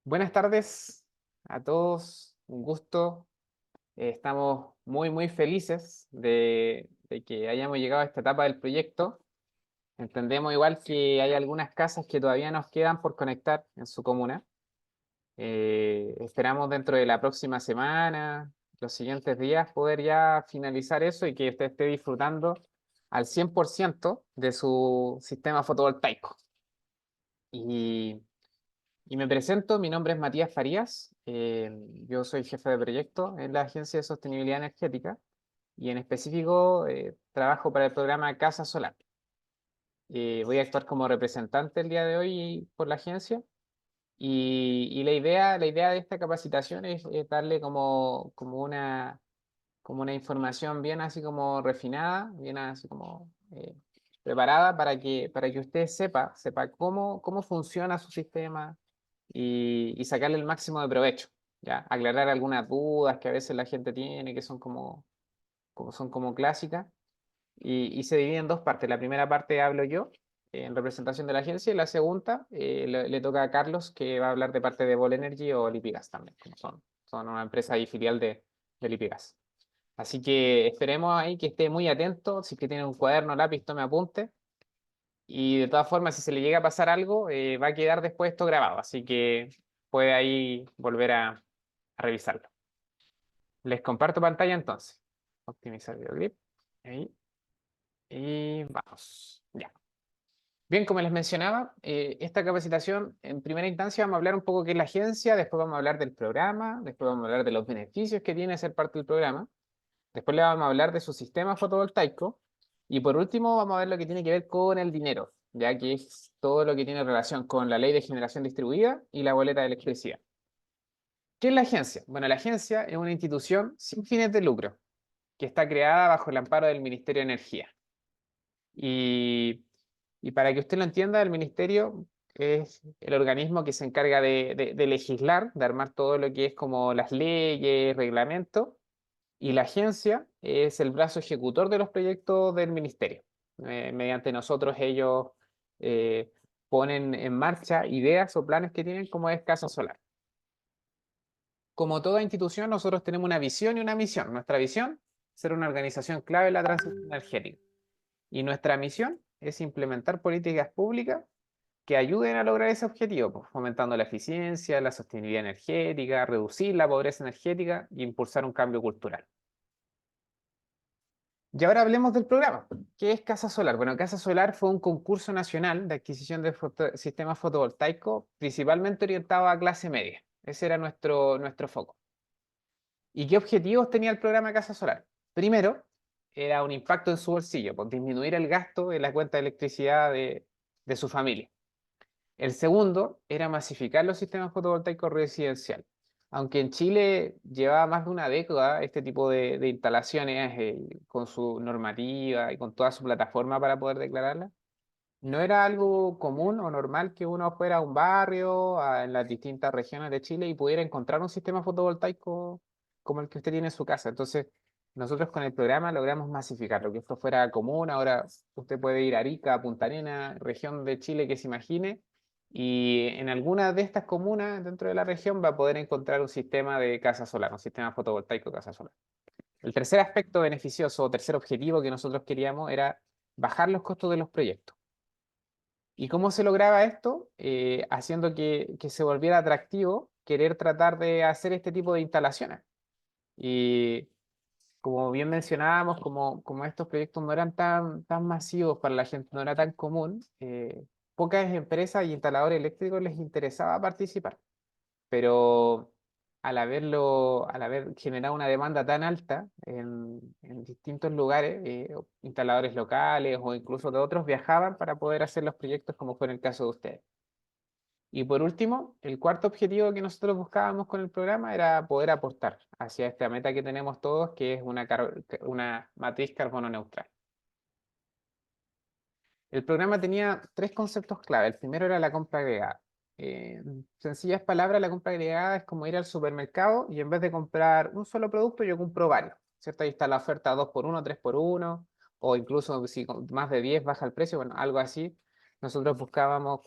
Buenas tardes a todos, un gusto. Estamos muy felices de que hayamos llegado a esta etapa del proyecto. Entendemos igual que hay algunas casas que todavía nos quedan por conectar en su comuna. Esperamos dentro de la próxima semana, los siguientes días, poder ya finalizar eso y que usted esté disfrutando al 100% de su sistema fotovoltaico. Y Y me presento, mi nombre es Matías Farías, yo soy jefe de proyecto en la Agencia de Sostenibilidad Energética y en específico trabajo para el programa Casa Solar. Voy a actuar como representante el día de hoy por la agencia y la idea de esta capacitación es darle como una información bien así como refinada, bien así como preparada para que usted sepa cómo funciona su sistema y sacarle el máximo de provecho, ¿ya? Aclarar algunas dudas que a veces la gente tiene, que son como clásicas, y se divide en dos partes. La primera parte hablo yo, en representación de la agencia, y la segunda le toca a Carlos, que va a hablar de parte de Vol Energy o Lipigas también, como son una empresa y filial de Lipigas. Así que esperemos ahí que esté muy atento, si es que tiene un cuaderno, lápiz, tome apunte. Y de todas formas, si se le llega a pasar algo, va a quedar después esto grabado, así que puede ahí volver a revisarlo. Les comparto pantalla entonces. Optimizar videoclip. Ahí. Y vamos. Ya. Bien, como les mencionaba, esta capacitación, en primera instancia vamos a hablar un poco qué es la agencia, después vamos a hablar del programa, después vamos a hablar de los beneficios que tiene ser parte del programa, después le vamos a hablar de su sistema fotovoltaico y por último vamos a ver lo que tiene que ver con el dinero, ya que es todo lo que tiene relación con la ley de generación distribuida y la boleta de electricidad. ¿Qué es la agencia? Bueno, la agencia es una institución sin fines de lucro que está creada bajo el amparo del Ministerio de Energía. Y, y para que usted lo entienda, el Ministerio es el organismo que se encarga de legislar, de armar todo lo que es como las leyes, reglamentos, y la agencia es el brazo ejecutor de los proyectos del ministerio. Mediante nosotros ellos eh, ponen en marcha ideas o planes que tienen como es Casa Solar. Como toda institución, nosotros tenemos una visión y una misión. Nuestra visión, ser una organización clave en la transición energética. Y nuestra misión es implementar políticas públicas que ayuden a lograr ese objetivo, pues, fomentando la eficiencia, la sostenibilidad energética, reducir la pobreza energética e impulsar un cambio cultural. Y ahora hablemos del programa. ¿Qué es Casa Solar? Bueno, Casa Solar fue un concurso nacional de adquisición de sistemas fotovoltaicos, principalmente orientado a clase media. Ese era nuestro foco. ¿Y qué objetivos tenía el programa Casa Solar? Primero, era un impacto en su bolsillo, por disminuir el gasto en la cuenta de electricidad de su familia. El segundo era masificar los sistemas fotovoltaicos residenciales. Aunque en Chile llevaba más de una década este tipo de instalaciones con su normativa y con toda su plataforma para poder declararla, no era algo común o normal que uno fuera a un barrio, en las distintas regiones de Chile y pudiera encontrar un sistema fotovoltaico como el que usted tiene en su casa. Entonces, nosotros con el programa logramos masificarlo, que esto fuera común. Ahora usted puede ir a Arica, a Punta Arenas, región de Chile que se imagine, y en alguna de estas comunas dentro de la región va a poder encontrar un sistema de casa solar, un sistema fotovoltaico de casa solar. El tercer aspecto beneficioso o tercer objetivo que nosotros queríamos era bajar los costos de los proyectos. ¿Y cómo se lograba esto? Haciendo que se volviera atractivo querer tratar de hacer este tipo de instalaciones. Y como bien mencionábamos, como estos proyectos no eran tan masivos para la gente, no era tan común, pocas empresas y instaladores eléctricos les interesaba participar. Pero al haber generado una demanda tan alta en distintos lugares, instaladores locales o incluso de otros viajaban para poder hacer los proyectos como fue en el caso de ustedes. Y por último, el cuarto objetivo que nosotros buscábamos con el programa era poder aportar hacia esta meta que tenemos todos, que es una matriz carbono neutral. El programa tenía tres conceptos clave. El primero era la compra agregada. En sencillas palabras, la compra agregada es como ir al supermercado y en vez de comprar un solo producto, yo compro varios, ¿cierto? Ahí está la oferta 2x1, 3x1, o incluso si con más de 10 baja el precio, bueno, algo así. Nosotros buscábamos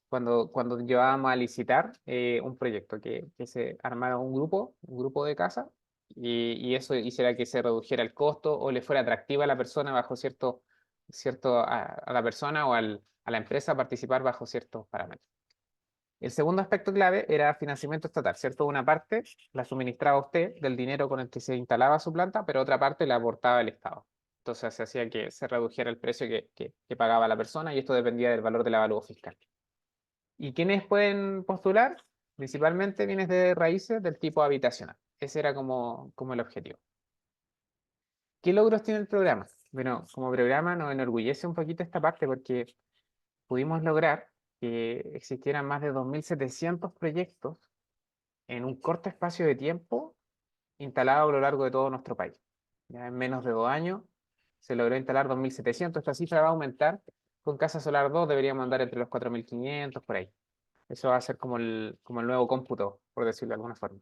cuando llevábamos a licitar un proyecto, que se armara un grupo de casa, y eso hiciera que se redujera el costo o le fuera atractiva a la persona bajo a la persona o a la empresa participar bajo ciertos parámetros. El segundo aspecto clave era financiamiento estatal, ¿cierto? Una parte la suministraba usted del dinero con el que se instalaba su planta, pero otra parte la aportaba el Estado. Entonces se hacía que se redujera el precio que pagaba la persona y esto dependía del valor del avalúo fiscal. ¿Y quiénes pueden postular? Principalmente bienes de raíces del tipo habitacional. Ese era como el objetivo. ¿Qué logros tiene el programa? Bueno, como programa nos enorgullece un poquito esta parte porque pudimos lograr que existieran más de 2.700 proyectos en un corto espacio de tiempo instalados a lo largo de todo nuestro país. Ya en menos de 2 años se logró instalar 2.700. Esta cifra va a aumentar. Con Casa Solar 2 deberíamos andar entre los 4.500 por ahí. Eso va a ser como el nuevo cómputo, por decirlo de alguna forma.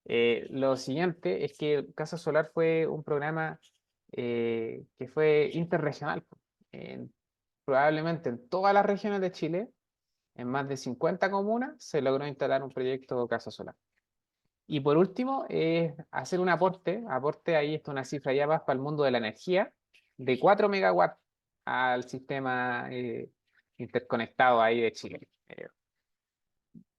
Lo siguiente es que Casa Solar fue un programa que fue interregional. Probablemente en todas las regiones de Chile, en más de 50 comunas, se logró instalar un proyecto Casa Solar. Y por último, hacer un aporte ahí está una cifra ya más para el mundo de la energía, de 4 megawatts al sistema interconectado ahí de Chile.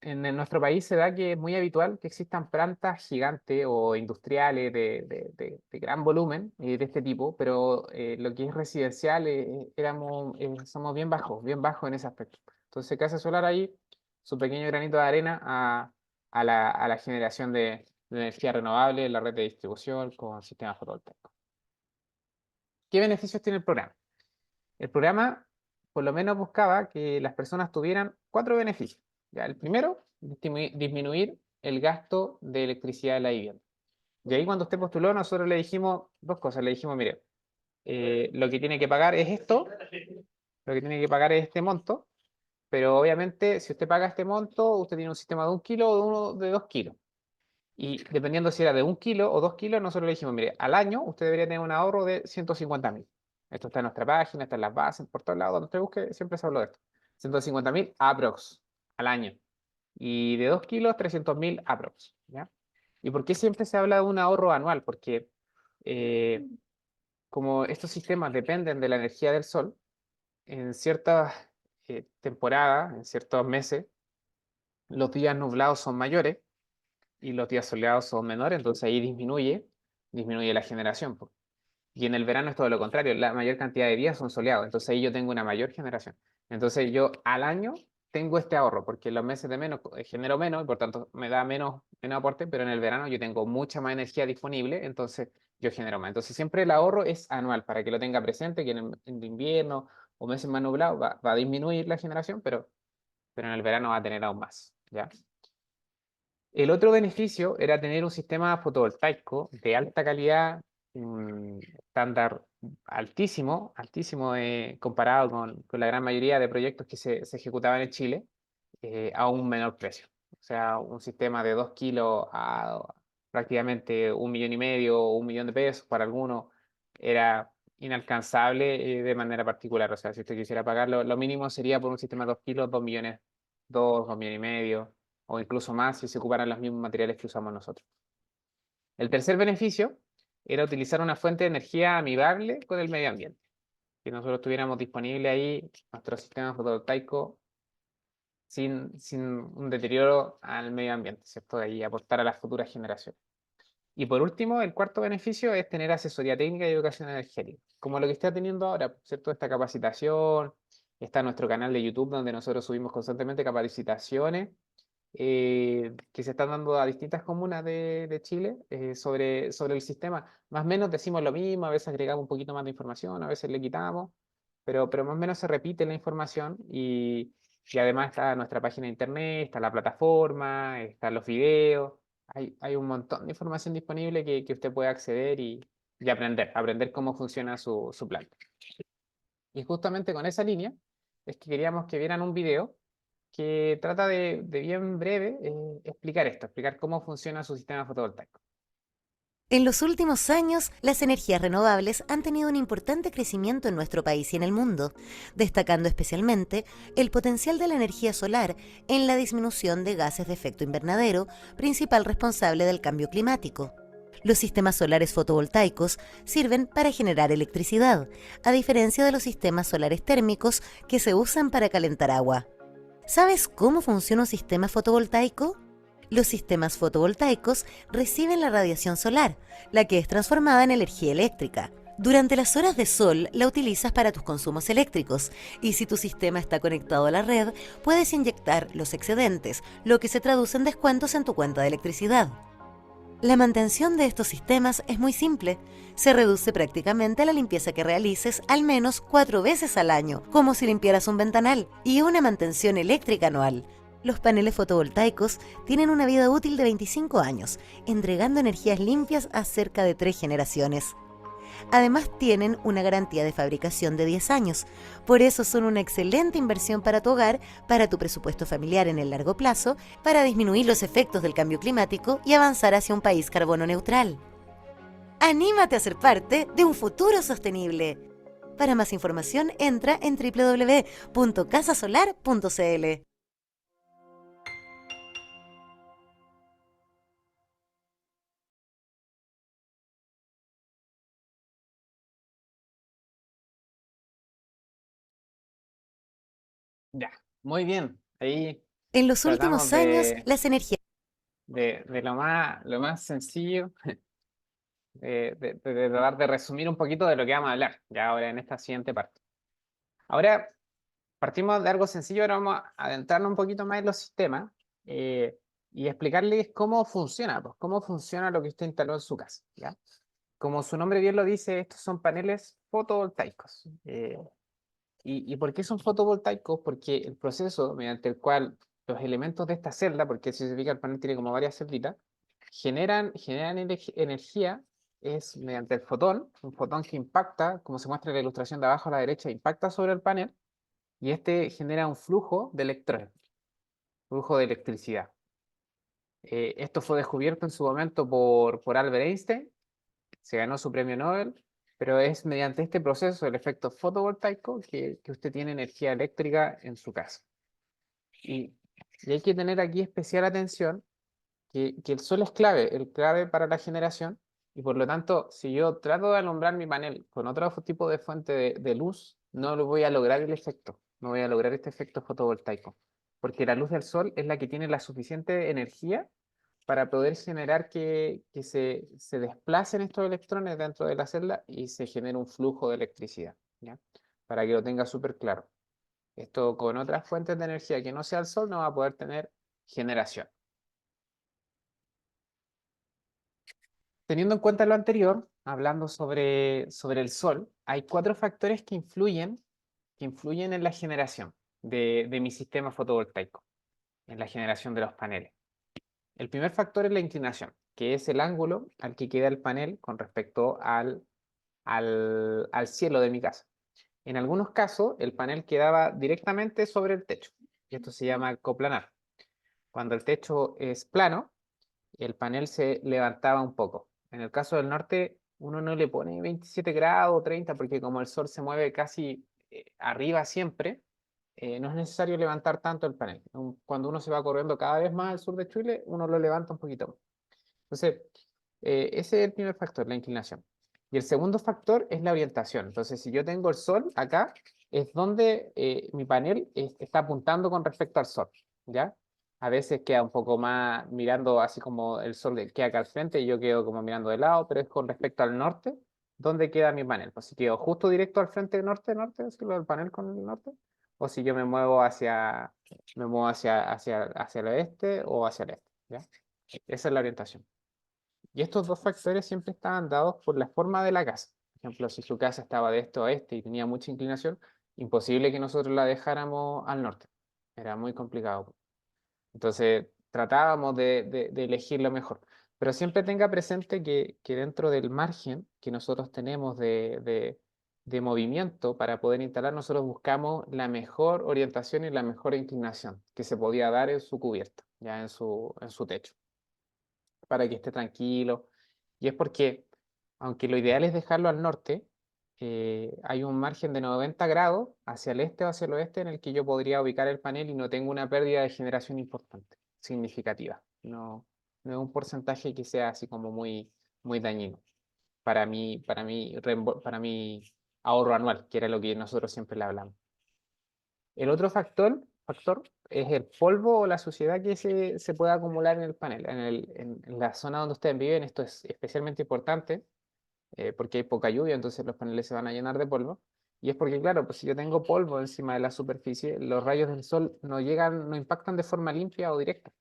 En nuestro país se da que es muy habitual que existan plantas gigantes o industriales de gran volumen de este tipo, pero lo que es residencial somos bien bajos en ese aspecto. Entonces, Casa Solar ahí, su pequeño granito de arena a la generación de energía renovable en la red de distribución con sistemas fotovoltaicos. ¿Qué beneficios tiene el programa? El programa por lo menos buscaba que las personas tuvieran 4 beneficios. ¿Ya? El primero, disminuir el gasto de electricidad de la vivienda. Y ahí cuando usted postuló, nosotros le dijimos 2 cosas. Le dijimos, mire, lo que tiene que pagar es esto, lo que tiene que pagar es este monto, pero obviamente si usted paga este monto, usted tiene un sistema de 1 kilo o de uno de 2 kilos. Y dependiendo si era de 1 kilo o 2 kilos, nosotros le dijimos, mire, al año usted debería tener un ahorro de 150.000. Esto está en nuestra página, está en las bases, por todos lados, donde usted busque, siempre se habló de esto. 150.000 aprox al año. Y de 2 kilos, 300.000 aprox. ¿Ya? ¿Y por qué siempre se habla de un ahorro anual? Porque como estos sistemas dependen de la energía del sol, en ciertas temporadas, en ciertos meses, los días nublados son mayores y los días soleados son menores, entonces ahí disminuye la generación. Y en el verano es todo lo contrario, la mayor cantidad de días son soleados, entonces ahí yo tengo una mayor generación. Entonces yo al año tengo este ahorro, porque en los meses de menos genero menos y por tanto me da menos aporte, pero en el verano yo tengo mucha más energía disponible, entonces yo genero más. Entonces siempre el ahorro es anual, para que lo tenga presente, que en invierno o meses más nublados va a disminuir la generación, pero en el verano va a tener aún más. ¿Ya? El otro beneficio era tener un sistema fotovoltaico de alta calidad, un estándar altísimo comparado con la gran mayoría de proyectos que se ejecutaban en Chile, a un menor precio. O sea, un sistema de 2 kilos a prácticamente 1,5 millones o 1 millón de pesos para algunos era inalcanzable de manera particular. O sea, si usted quisiera pagarlo, lo mínimo sería por un sistema de 2 kilos, 2 millones, 2 millones y medio o incluso más si se ocuparan los mismos materiales que usamos nosotros. El tercer beneficio era utilizar una fuente de energía amigable con el medio ambiente, que nosotros tuviéramos disponible ahí nuestro sistema fotovoltaico sin un deterioro al medio ambiente, ¿cierto? Y aportar a las futuras generaciones. Y por último, el cuarto beneficio es tener asesoría técnica y educación energética, como lo que está teniendo ahora, ¿cierto? Esta capacitación, está nuestro canal de YouTube donde nosotros subimos constantemente capacitaciones que se están dando a distintas comunas de Chile sobre el sistema. Más o menos decimos lo mismo, a veces agregamos un poquito más de información, a veces le quitamos, pero más o menos se repite la información y además está nuestra página de internet, está la plataforma, están los videos, hay un montón de información disponible que usted puede acceder y aprender cómo funciona su planta. Y justamente con esa línea es que queríamos que vieran un video que trata de bien breve explicar cómo funciona su sistema fotovoltaico. En los últimos años, las energías renovables han tenido un importante crecimiento en nuestro país y en el mundo, destacando especialmente el potencial de la energía solar en la disminución de gases de efecto invernadero, principal responsable del cambio climático. Los sistemas solares fotovoltaicos sirven para generar electricidad, a diferencia de los sistemas solares térmicos que se usan para calentar agua. ¿Sabes cómo funciona un sistema fotovoltaico? Los sistemas fotovoltaicos reciben la radiación solar, la que es transformada en energía eléctrica. Durante las horas de sol la utilizas para tus consumos eléctricos y si tu sistema está conectado a la red, puedes inyectar los excedentes, lo que se traduce en descuentos en tu cuenta de electricidad. La mantención de estos sistemas es muy simple. Se reduce prácticamente a la limpieza que realices al menos 4 veces al año, como si limpiaras un ventanal, y una mantención eléctrica anual. Los paneles fotovoltaicos tienen una vida útil de 25 años, entregando energías limpias a cerca de 3 generaciones. Además tienen una garantía de fabricación de 10 años. Por eso son una excelente inversión para tu hogar, para tu presupuesto familiar en el largo plazo, para disminuir los efectos del cambio climático y avanzar hacia un país carbono neutral. ¡Anímate a ser parte de un futuro sostenible! Para más información entra en www.casasolar.cl. Ya, muy bien. Ahí En los tratamos últimos años, las energías de lo más sencillo, de tratar de resumir un poquito de lo que vamos a hablar, ya ahora en esta siguiente parte. Ahora partimos de algo sencillo, ahora vamos a adentrarnos un poquito más en los sistemas eh, y explicarles cómo funciona, pues, cómo funciona lo que usted instaló en su casa, ¿ya? Como su nombre bien lo dice, estos son paneles fotovoltaicos. ¿Y por qué son fotovoltaicos? Porque el proceso mediante el cual los elementos de esta celda, porque si se fija el panel tiene como varias celditas, generan energía, es mediante el fotón, un fotón que impacta, como se muestra en la ilustración de abajo a la derecha, impacta sobre el panel y este genera un flujo de electrones, flujo de electricidad. Esto fue descubierto en su momento por Albert Einstein, se ganó su premio Nobel, pero es mediante este proceso, el efecto fotovoltaico, que usted tiene energía eléctrica en su casa. Y, y hay que tener aquí especial atención que el sol es clave, el clave para la generación, y por lo tanto, si yo trato de alumbrar mi panel con otro tipo de fuente de luz, no lo voy a lograr el efecto, no voy a lograr este efecto fotovoltaico, porque la luz del sol es la que tiene la suficiente energía para poder generar que se desplacen estos electrones dentro de la celda y se genere un flujo de electricidad, ¿ya? Para que lo tenga súper claro. Esto con otras fuentes de energía que no sea el sol no va a poder tener generación. Teniendo en cuenta lo anterior, hablando sobre el sol, hay 4 factores que influyen en la generación de mi sistema fotovoltaico, en la generación de los paneles. El primer factor es la inclinación, que es el ángulo al que queda el panel con respecto al cielo de mi casa. En algunos casos, el panel quedaba directamente sobre el techo, y esto se llama coplanar. Cuando el techo es plano, el panel se levantaba un poco. En el caso del norte, uno no le pone 27 grados o 30, porque como el sol se mueve casi arriba siempre, no es necesario levantar tanto el panel. Cuando uno se va corriendo cada vez más al sur de Chile, uno lo levanta un poquito más. Entonces, ese es el primer factor, la inclinación. Y el segundo factor es la orientación. Entonces, si yo tengo el sol acá, es donde mi panel está apuntando con respecto al sol, ¿ya? A veces queda un poco más mirando así como el sol queda acá al frente y yo quedo como mirando de lado, pero es con respecto al norte, ¿dónde queda mi panel? Pues si quedo justo directo al frente norte, así el panel con el norte, o si yo me muevo hacia el oeste o hacia el este, ¿ya? Esa es la orientación. Y estos dos factores siempre estaban dados por la forma de la casa. Por ejemplo, si su casa estaba de este a oeste y tenía mucha inclinación, imposible que nosotros la dejáramos al norte. Era muy complicado. Entonces, tratábamos de elegir lo mejor. Pero siempre tenga presente que dentro del margen que nosotros tenemos de movimiento para poder instalar, nosotros buscamos la mejor orientación y la mejor inclinación que se podía dar en su cubierta, ya en su techo, para que esté tranquilo Y es porque, aunque lo ideal es dejarlo al norte, hay un margen de 90 grados hacia el este o hacia el oeste en el que yo podría ubicar el panel y no tengo una pérdida de generación importante, significativa. No, no es un porcentaje que sea así como muy dañino para mi ahorro anual, que era lo que nosotros siempre le hablamos. El otro factor es el polvo o la suciedad que se puede acumular en el panel. En la zona donde ustedes viven, esto es especialmente importante porque hay poca lluvia, entonces los paneles se van a llenar de polvo. Y es porque, claro, pues si yo tengo polvo encima de la superficie, los rayos del sol no llegan, no impactan de forma limpia o directa.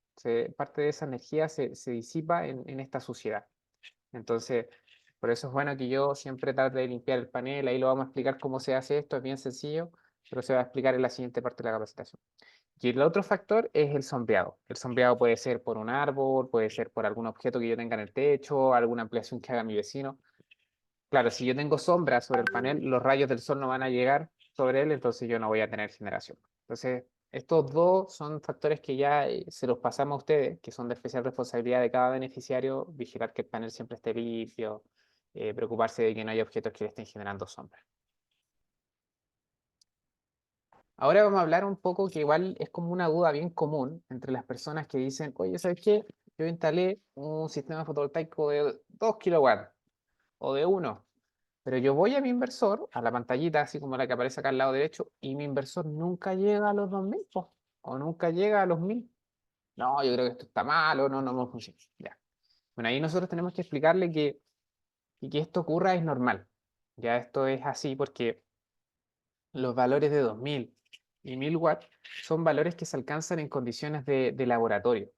Parte de esa energía se disipa en esta suciedad. Entonces, por eso es bueno que yo siempre trate de limpiar el panel. Ahí lo vamos a explicar cómo se hace esto, es bien sencillo, pero se va a explicar en la siguiente parte de la capacitación. Y el otro factor es el sombreado. El sombreado puede ser por un árbol, puede ser por algún objeto que yo tenga en el techo, alguna ampliación que haga mi vecino. Claro, si yo tengo sombra sobre el panel, los rayos del sol no van a llegar sobre él, entonces yo no voy a tener generación. Entonces, estos dos son factores que ya se los pasamos a ustedes, que son de especial responsabilidad de cada beneficiario, vigilar que el panel siempre esté limpio, preocuparse de que no haya objetos que le estén generando sombra. Ahora vamos a hablar un poco que igual es como una duda bien común entre las personas que dicen, oye, ¿sabes qué? Yo instalé un sistema fotovoltaico de 2 kilowatts o de 1. Pero yo voy a mi inversor, a la pantallita, así como la que aparece acá al lado derecho, y mi inversor nunca llega a los 2000, po, o nunca llega a los 1000. No, yo creo que esto está mal, o no, no funciona. Ya. Bueno, ahí nosotros tenemos que explicarle que esto ocurra es normal. Ya esto es así porque los valores de 2000 y 1000 watts son valores que se alcanzan en condiciones de laboratorio.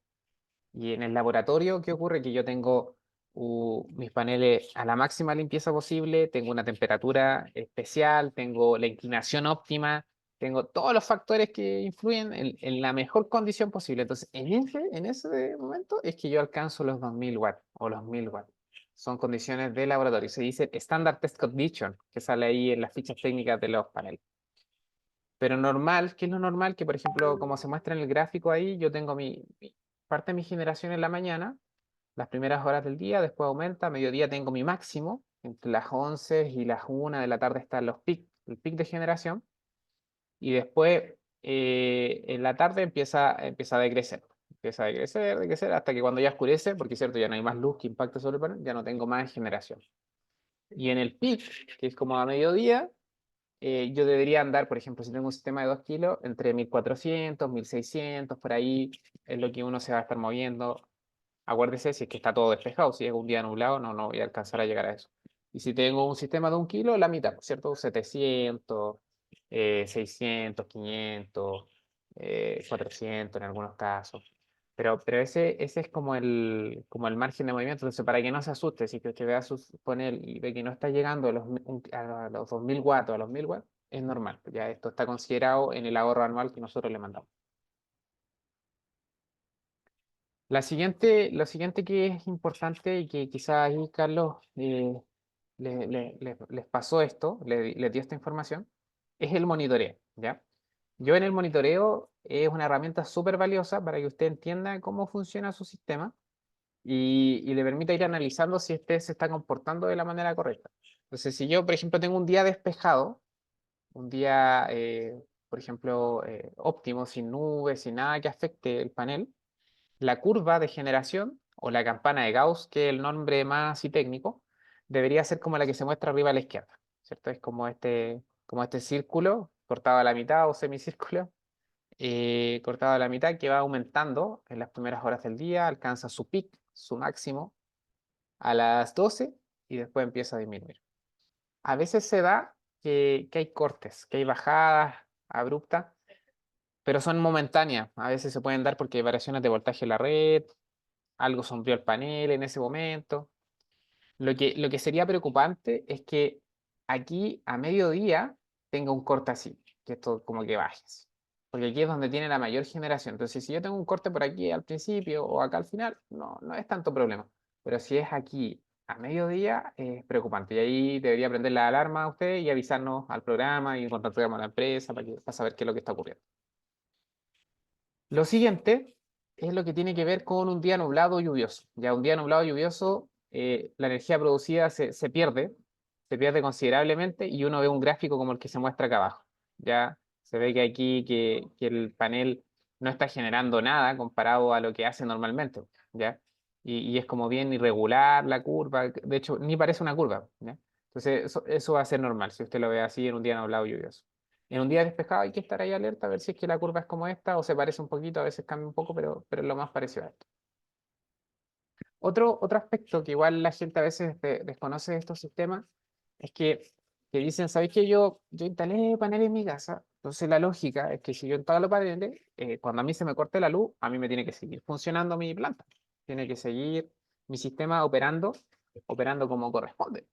Y en el laboratorio, ¿qué ocurre? Que yo tengo mis paneles a la máxima limpieza posible, tengo una temperatura especial, tengo la inclinación óptima, tengo todos los factores que influyen en la mejor condición posible. Entonces, en ese momento es que yo alcanzo los 2000 watts o los 1000 watts. Son condiciones de laboratorio. Se dice Standard Test Condition, que sale ahí en las fichas técnicas de los paneles. Pero normal, ¿qué es lo normal? Que, por ejemplo, como se muestra en el gráfico ahí, yo tengo parte de mi generación en la mañana, las primeras horas del día, después aumenta, a mediodía tengo mi máximo, entre las 11 y las 1 de la tarde están los pics, el pic de generación, y después en la tarde empieza a decrecer. Empieza a decrecer, hasta que cuando ya oscurece, porque es cierto, ya no hay más luz que impacte sobre el panel, ya no tengo más generación. Y en el pic, que es como a mediodía, yo debería andar, por ejemplo, si tengo un sistema de 2 kilos, entre 1400, 1600, por ahí es lo que uno se va a estar moviendo. Acuérdese si es que está todo despejado, si es un día nublado, no voy a alcanzar a llegar a eso. Y si tengo un sistema de 1 kilo, la mitad, ¿cierto? 700, 600, 500, 400 en algunos casos. Pero ese es como el margen de movimiento. Entonces, para que no se asuste, si que usted vea sus panel y ve que no está llegando a los 2000 watts o a los 1000 watts, es normal. Ya esto está considerado en el ahorro anual que nosotros le mandamos. Lo siguiente que es importante y que quizás ahí Carlos les pasó esto, les dio esta información, es el monitoreo, ¿ya? Yo en el monitoreo es una herramienta súper valiosa para que usted entienda cómo funciona su sistema y le permita ir analizando si este se está comportando de la manera correcta. Entonces, si yo, por ejemplo, tengo un día despejado, un día, por ejemplo, óptimo, sin nubes, sin nada que afecte el panel, la curva de generación o la campana de Gauss, que es el nombre más así técnico, debería ser como la que se muestra arriba a la izquierda, ¿cierto? Es como este círculo cortado a la mitad o semicírculo, cortado a la mitad que va aumentando en las primeras horas del día, alcanza su pic, su máximo, a las 12 y después empieza a disminuir. A veces se da que hay cortes, que hay bajadas abruptas, pero son momentáneas. A veces se pueden dar porque hay variaciones de voltaje en la red, algo sombreó el panel en ese momento. Lo que sería preocupante es que aquí a mediodía tenga un corte así, que esto como que baje así. Porque aquí es donde tiene la mayor generación. Entonces, si yo tengo un corte por aquí al principio o acá al final, no es tanto problema. Pero si es aquí a mediodía, es preocupante. Y ahí debería prender la alarma a usted y avisarnos al programa y contactar con la empresa para saber qué es lo que está ocurriendo. Lo siguiente es lo que tiene que ver con un día nublado o lluvioso. Ya un día nublado o lluvioso la energía producida se pierde considerablemente y uno ve un gráfico como el que se muestra acá abajo. Ya se ve que aquí que el panel no está generando nada comparado a lo que hace normalmente, ¿ya? Y es como bien irregular la curva, de hecho, ni parece una curva, ¿ya? Entonces, eso va a ser normal si usted lo ve así en un día nublado lluvioso. En un día despejado hay que estar ahí alerta a ver si es que la curva es como esta o se parece un poquito, a veces cambia un poco, pero es lo más parecido a esto. Otro aspecto que igual la gente a veces desconoce de estos sistemas es que dicen, ¿sabéis que yo instalé paneles en mi casa? Entonces la lógica es que si yo instalo paneles, cuando a mí se me corte la luz, a mí me tiene que seguir funcionando mi planta. Tiene que seguir mi sistema operando como corresponde.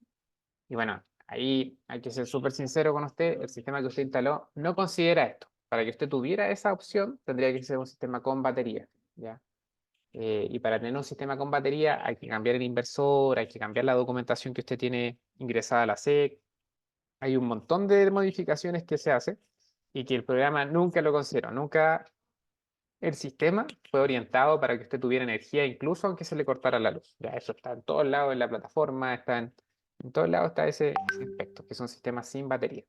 Y bueno, ahí hay que ser súper sincero con usted, el sistema que usted instaló no considera esto. Para que usted tuviera esa opción, tendría que ser un sistema con batería, ¿ya? Y para tener un sistema con batería hay que cambiar el inversor, hay que cambiar la documentación que usted tiene ingresada a la SEC. Hay un montón de modificaciones que se hacen y que el programa nunca lo consideró. Nunca el sistema fue orientado para que usted tuviera energía, incluso aunque se le cortara la luz. Ya eso está en todos lados en la plataforma, en todos lados está ese aspecto, que son sistemas sin batería.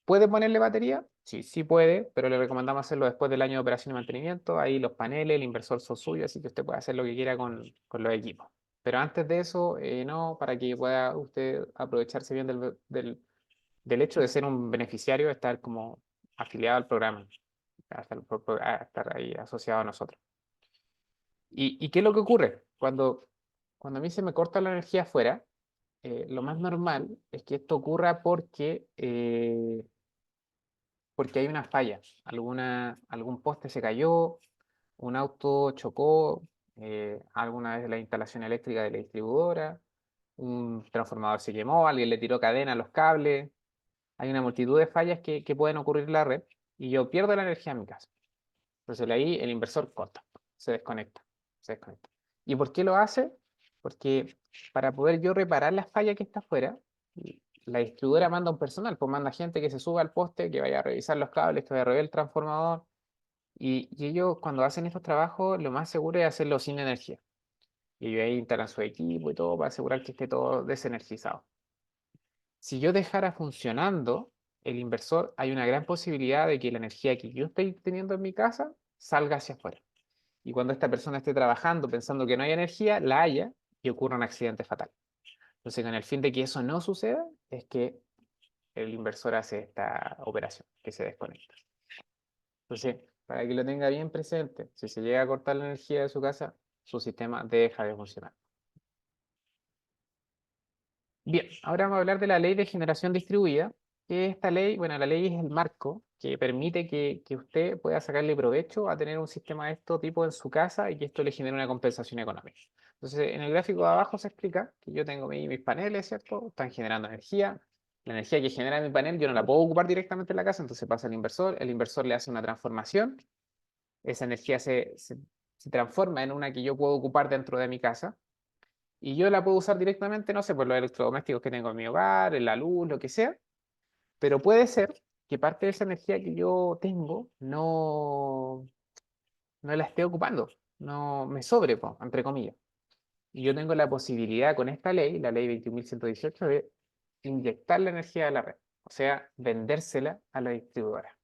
¿Puede ponerle batería? Sí, sí puede, pero le recomendamos hacerlo después del año de operación y mantenimiento. Ahí los paneles, el inversor son suyos, así que usted puede hacer lo que quiera con los equipos. Pero antes de eso, no, para que pueda usted aprovecharse bien del hecho de ser un beneficiario, estar como afiliado al programa, estar ahí asociado a nosotros. ¿Y qué es lo que ocurre? Cuando a mí se me corta la energía afuera, lo más normal es que esto ocurra porque hay una falla, algún poste se cayó, un auto chocó, alguna vez la instalación eléctrica de la distribuidora, un transformador se quemó, alguien le tiró cadena a los cables, hay una multitud de fallas que pueden ocurrir en la red y yo pierdo la energía en mi casa. Entonces ahí el inversor corta, se desconecta, se desconecta. ¿Y por qué lo hace? Porque para poder yo reparar la falla que está afuera, la distribuidora manda un personal, pues manda gente que se suba al poste, que vaya a revisar los cables, que vaya a rever el transformador. Y ellos cuando hacen estos trabajos, lo más seguro es hacerlo sin energía. Y ellos ahí instalan su equipo y todo para asegurar que esté todo desenergizado. Si yo dejara funcionando el inversor, hay una gran posibilidad de que la energía que yo estoy teniendo en mi casa salga hacia afuera. Y cuando esta persona esté trabajando pensando que no hay energía, la haya y ocurra un accidente fatal. Entonces, con el fin de que eso no suceda, es que el inversor hace esta operación, que se desconecta. Entonces, para que lo tenga bien presente, si se llega a cortar la energía de su casa, su sistema deja de funcionar. Bien, ahora vamos a hablar de la ley de generación distribuida, que esta ley, bueno, la ley es el marco que permite que usted pueda sacarle provecho a tener un sistema de este tipo en su casa y que esto le genere una compensación económica. Entonces, en el gráfico de abajo se explica que yo tengo mis paneles, ¿cierto? Están generando energía. La energía que genera mi panel yo no la puedo ocupar directamente en la casa, entonces pasa al inversor, el inversor le hace una transformación, esa energía se transforma en una que yo puedo ocupar dentro de mi casa y yo la puedo usar directamente, no sé, por los electrodomésticos que tengo en mi hogar, en la luz, lo que sea, pero puede ser que parte de esa energía que yo tengo no la esté ocupando, no me sobre, po, entre comillas. Y yo tengo la posibilidad con esta ley, la ley 21.118, de inyectar la energía a la red, o sea, vendérsela a la distribuidora.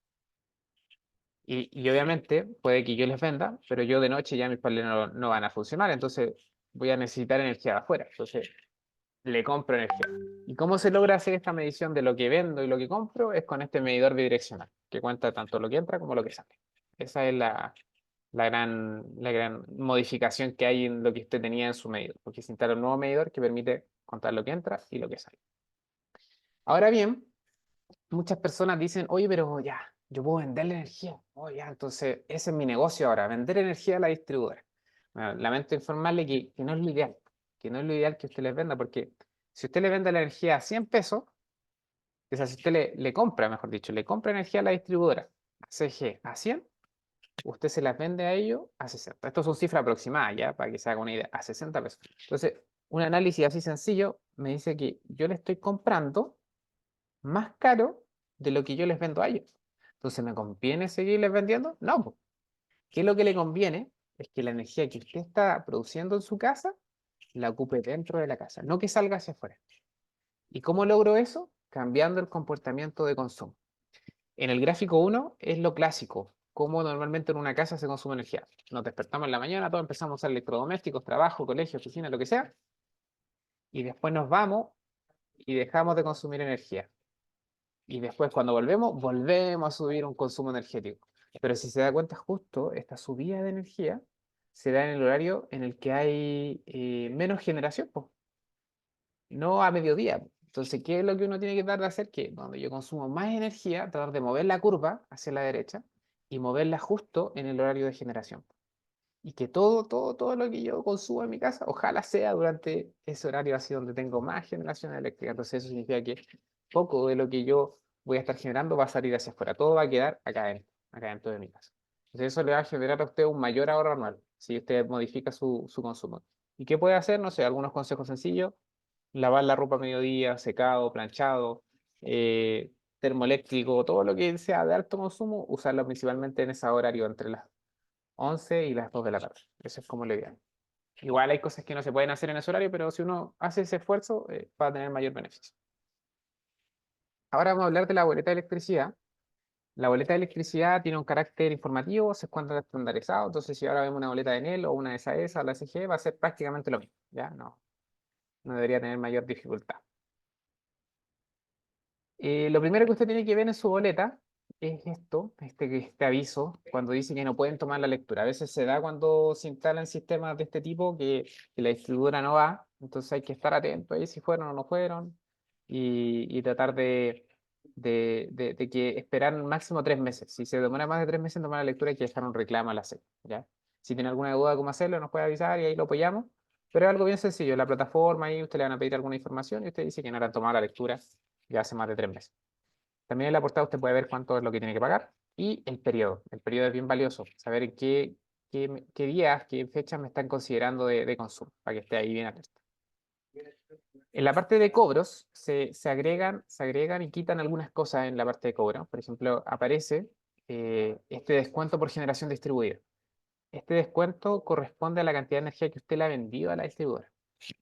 Y obviamente puede que yo les venda, pero yo de noche ya mis paneles no van a funcionar, entonces voy a necesitar energía de afuera. Entonces le compro energía. ¿Y cómo se logra hacer esta medición de lo que vendo y lo que compro? Es con este medidor bidireccional, que cuenta tanto lo que entra como lo que sale. Esa es la gran modificación que hay en lo que usted tenía en su medidor, porque se instala un nuevo medidor que permite contar lo que entra y lo que sale. Ahora bien, muchas personas dicen, oye, pero ya, yo puedo vender la energía. Oh, ya, entonces ese es mi negocio ahora, vender energía a la distribuidora. Bueno, lamento informarle que no es lo ideal, que no es lo ideal que usted les venda, porque si usted le vende la energía a 100 pesos, o sea, si usted le compra, mejor dicho, le compra energía a la distribuidora, a CG, a 100, usted se las vende a ellos a 60. Esto son cifras aproximadas, ya, para que se haga una idea, a 60 pesos. Entonces, un análisis así sencillo me dice que yo le estoy comprando más caro de lo que yo les vendo a ellos. Entonces, ¿me conviene seguirles vendiendo? No, po. ¿Qué es lo que le conviene? Es que la energía que usted está produciendo en su casa la ocupe dentro de la casa, no que salga hacia afuera. ¿Y cómo logro eso? Cambiando el comportamiento de consumo. En el gráfico 1 es lo clásico, cómo normalmente en una casa se consume energía. Nos despertamos en la mañana, todos empezamos a usar electrodomésticos, trabajo, colegio, oficina, lo que sea, y después nos vamos y dejamos de consumir energía. Y después cuando volvemos, volvemos a subir un consumo energético. Pero si se da cuenta justo, esta subida de energía se da en el horario en el que hay menos generación, po, no a mediodía. Entonces, ¿qué es lo que uno tiene que tratar de hacer? Que cuando yo consumo más energía, tratar de mover la curva hacia la derecha y moverla justo en el horario de generación. Y que todo lo que yo consumo en mi casa, ojalá sea durante ese horario así donde tengo más generación eléctrica. Entonces, eso significa que poco de lo que yo voy a estar generando va a salir hacia afuera. Todo va a quedar acá dentro de mi casa. Entonces, eso le va a generar a usted un mayor ahorro anual si usted modifica su consumo. ¿Y qué puede hacer? No sé, algunos consejos sencillos: lavar la ropa a mediodía, secado, planchado, termoeléctrico, todo lo que sea de alto consumo, usarlo principalmente en ese horario entre las 11 y las 2 de la tarde. Eso es como lo ideal. Igual hay cosas que no se pueden hacer en ese horario, pero si uno hace ese esfuerzo, va a tener mayor beneficio. Ahora vamos a hablar de la boleta de electricidad. La boleta de electricidad tiene un carácter informativo, se encuentra estandarizado, entonces si ahora vemos una boleta de Enel o una de SAESA o la SG, va a ser prácticamente lo mismo, ¿ya? No debería tener mayor dificultad. Lo primero que usted tiene que ver en su boleta es este aviso, cuando dice que no pueden tomar la lectura. A veces se da cuando se instalan sistemas de este tipo que la distribuidora no va, entonces hay que estar atento ahí si fueron o no fueron y tratar de que esperar máximo 3 meses. Si se demora más de 3 meses en tomar la lectura, hay que dejar un reclamo a la SEC, ¿ya? Si tiene alguna duda de cómo hacerlo, nos puede avisar y ahí lo apoyamos. Pero es algo bien sencillo, la plataforma ahí usted le van a pedir alguna información y usted dice que no era tomar la lectura ya hace más de 3 meses. También en la portada usted puede ver cuánto es lo que tiene que pagar y el periodo. El periodo es bien valioso, saber en qué días, qué fechas me están considerando de consumo, para que esté ahí bien atento. En la parte de cobros se agregan y quitan algunas cosas en la parte de cobro. Por ejemplo, aparece este descuento por generación distribuida. Este descuento corresponde a la cantidad de energía que usted le ha vendido a la distribuidora.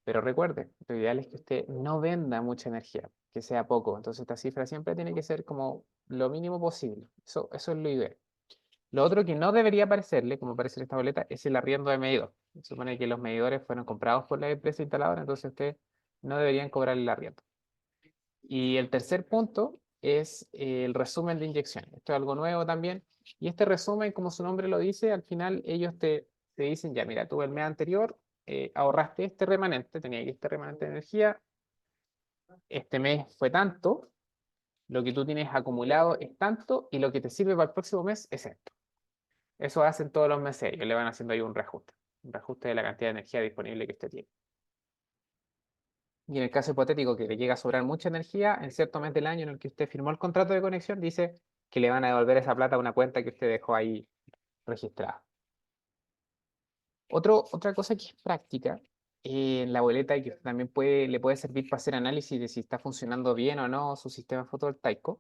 Pero recuerde, lo ideal es que usted no venda mucha energía, que sea poco. Entonces esta cifra siempre tiene que ser como lo mínimo posible. Eso es lo ideal. Lo otro que no debería aparecerle, como aparece en esta boleta, es el arriendo de medidor. Se supone que los medidores fueron comprados por la empresa instaladora, entonces usted no deberían cobrar el arriendo. Y el tercer punto es el resumen de inyección. Esto es algo nuevo también. Y este resumen, como su nombre lo dice, al final ellos te dicen, ya, mira, tú el mes anterior ahorraste este remanente, tenía que este remanente de energía, este mes fue tanto, lo que tú tienes acumulado es tanto y lo que te sirve para el próximo mes es esto. Eso hacen todos los meses, ellos le van haciendo ahí un reajuste de la cantidad de energía disponible que usted tiene. Y en el caso hipotético que le llega a sobrar mucha energía, en cierto mes del año en el que usted firmó el contrato de conexión, dice que le van a devolver esa plata a una cuenta que usted dejó ahí registrada. Otra cosa que es práctica en la boleta y que también le puede servir para hacer análisis de si está funcionando bien o no su sistema fotovoltaico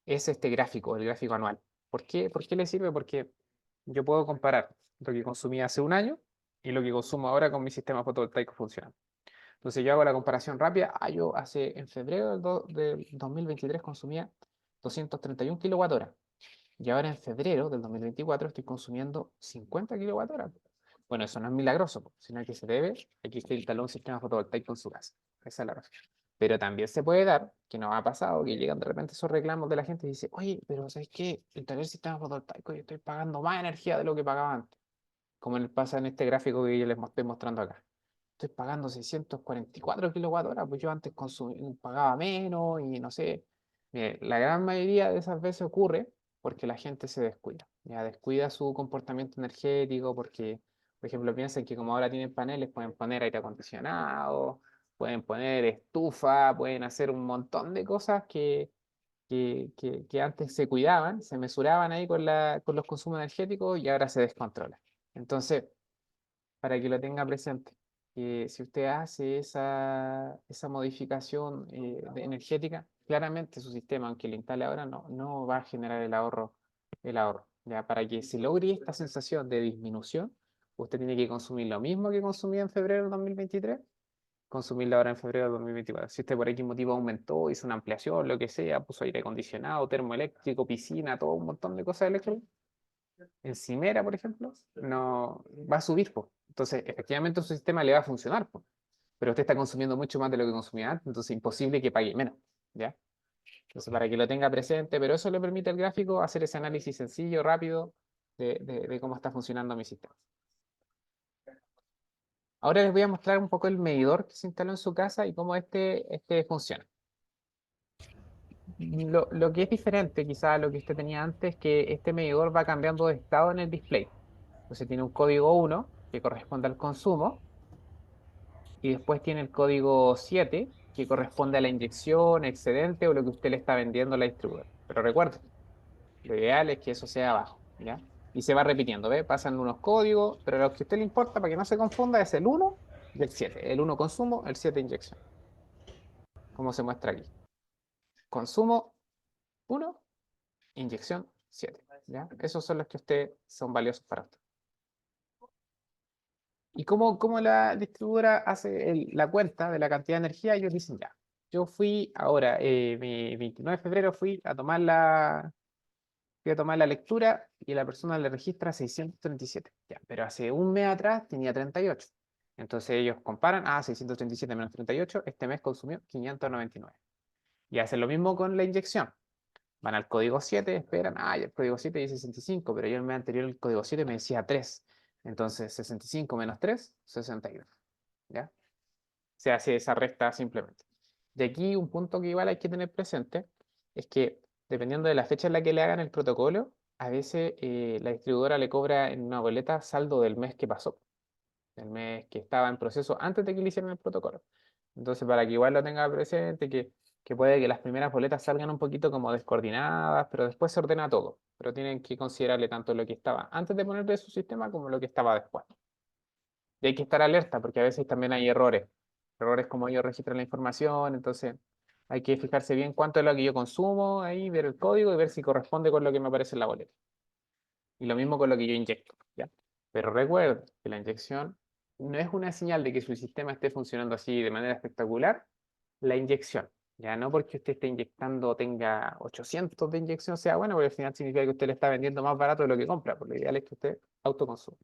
es este gráfico, el gráfico anual. ¿Por qué le sirve? Porque yo puedo comparar lo que consumí hace un año y lo que consumo ahora con mi sistema fotovoltaico funcionando. Entonces yo hago la comparación rápida. Yo en febrero del 2023 consumía 231 kWh y ahora en febrero del 2024 estoy consumiendo 50 kWh. Bueno, eso no es milagroso, sino que se debe a que usted instaló un sistema fotovoltaico en su casa. Esa es la razón. Pero también se puede dar, que nos ha pasado, que llegan de repente esos reclamos de la gente y dice, oye, pero ¿sabes qué? Instalé el sistema fotovoltaico y estoy pagando más energía de lo que pagaba antes. Como pasa en este gráfico que yo les estoy mostrando acá. Estoy pagando 644 kWh, pues yo antes pagaba menos y no sé. Mire, la gran mayoría de esas veces ocurre porque la gente se descuida. Ya descuida su comportamiento energético porque, por ejemplo, piensan que como ahora tienen paneles, pueden poner aire acondicionado, pueden poner estufa, pueden hacer un montón de cosas que antes se cuidaban, se mesuraban ahí con los consumos energéticos y ahora se descontrolan. Entonces, para que lo tenga presente, que si usted hace esa modificación energética, claramente su sistema, aunque lo instale ahora, no va a generar el ahorro, ya para que se logre esta sensación de disminución, usted tiene que consumir lo mismo que consumía en febrero del 2023, consumirlo ahora en febrero del 2024. Si usted por X motivo aumentó, hizo una ampliación, lo que sea, puso aire acondicionado, termoeléctrico, piscina, todo un montón de cosas eléctricas, encimera, por ejemplo, no va a subir, po. Entonces, efectivamente, su sistema le va a funcionar, po. Pero usted está consumiendo mucho más de lo que consumía antes, entonces es imposible que pague menos, ¿ya? Entonces, para que lo tenga presente, pero eso le permite al gráfico hacer ese análisis sencillo, rápido, de cómo está funcionando mi sistema. Ahora les voy a mostrar un poco el medidor que se instaló en su casa y cómo este funciona. Lo que es diferente quizá a lo que usted tenía antes, es que este medidor va cambiando de estado en el display. Entonces tiene un código 1 que corresponde al consumo y después tiene el código 7 que corresponde a la inyección, excedente o lo que usted le está vendiendo a la distribuidora. Pero recuerde, lo ideal es que eso sea abajo, ¿ya? Y se va repitiendo, ¿ve? Pasan unos códigos, pero lo que a usted le importa para que no se confunda es el 1 y el 7. El 1 consumo, el 7 inyección, como se muestra aquí. Consumo 1, inyección 7, ¿ya? Esos son los que usted son valiosos para usted. ¿Y cómo la distribuidora hace la cuenta de la cantidad de energía? Ellos dicen, ya, yo fui ahora, mi 29 de febrero fui a tomar la lectura y la persona le registra 637. Ya, pero hace un mes atrás tenía 38. Entonces ellos comparan, 637 menos 38, este mes consumió 599. Y hacen lo mismo con la inyección. Van al código 7, esperan, el código 7 dice 65, pero yo el mes anterior el código 7 me decía 3. Entonces 65 menos 3, 62. ¿Ya? Se hace esa resta simplemente. De aquí un punto que igual hay que tener presente es que dependiendo de la fecha en la que le hagan el protocolo, a veces la distribuidora le cobra en una boleta saldo del mes que pasó, del mes que estaba en proceso antes de que le hicieran el protocolo. Entonces, para que igual lo tenga presente, que puede que las primeras boletas salgan un poquito como descoordinadas, pero después se ordena todo. Pero tienen que considerarle tanto lo que estaba antes de ponerle su sistema como lo que estaba después. Y hay que estar alerta porque a veces también hay errores. Errores como ellos registran la información, entonces hay que fijarse bien cuánto es lo que yo consumo, ahí ver el código y ver si corresponde con lo que me aparece en la boleta. Y lo mismo con lo que yo inyecto, ¿ya? Pero recuerden que la inyección no es una señal de que su sistema esté funcionando así de manera espectacular. La inyección, ya no porque usted esté inyectando o tenga 800 de inyección sea bueno, porque al final significa que usted le está vendiendo más barato de lo que compra, porque lo ideal es que usted autoconsuma.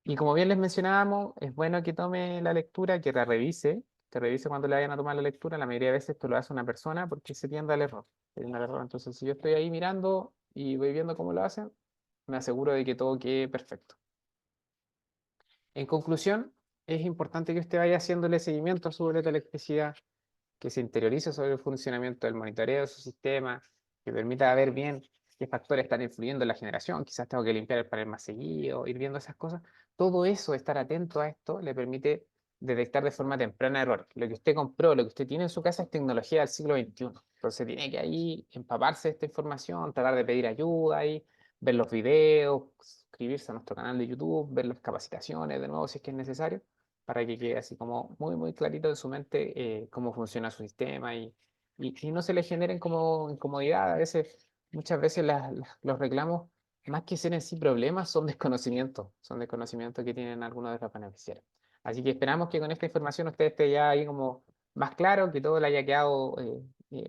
Y como bien les mencionábamos, es bueno que tome la lectura, que revise cuando le vayan a tomar la lectura. La mayoría de veces esto lo hace una persona porque se tiende al error. Se tiende al error. Entonces, si yo estoy ahí mirando y voy viendo cómo lo hacen, me aseguro de que todo quede perfecto. En conclusión, es importante que usted vaya haciéndole seguimiento a su boleta de electricidad, que se interiorice sobre el funcionamiento del monitoreo de su sistema, que permita ver bien qué factores están influyendo en la generación, quizás tengo que limpiar el panel más seguido, ir viendo esas cosas. Todo eso, estar atento a esto, le permite detectar de forma temprana errores. Lo que usted compró, lo que usted tiene en su casa es tecnología del siglo XXI. Entonces tiene que ahí empaparse de esta información, tratar de pedir ayuda ahí, ver los videos, suscribirse a nuestro canal de YouTube, ver las capacitaciones de nuevo si es que es necesario para que quede así como muy, muy clarito en su mente cómo funciona su sistema y no se le generen como incomodidad. Muchas veces los reclamos, más que ser en sí problemas, son desconocimientos que tienen algunos de los beneficiarios. Así que esperamos que con esta información usted esté ya ahí como más claro, que todo le haya quedado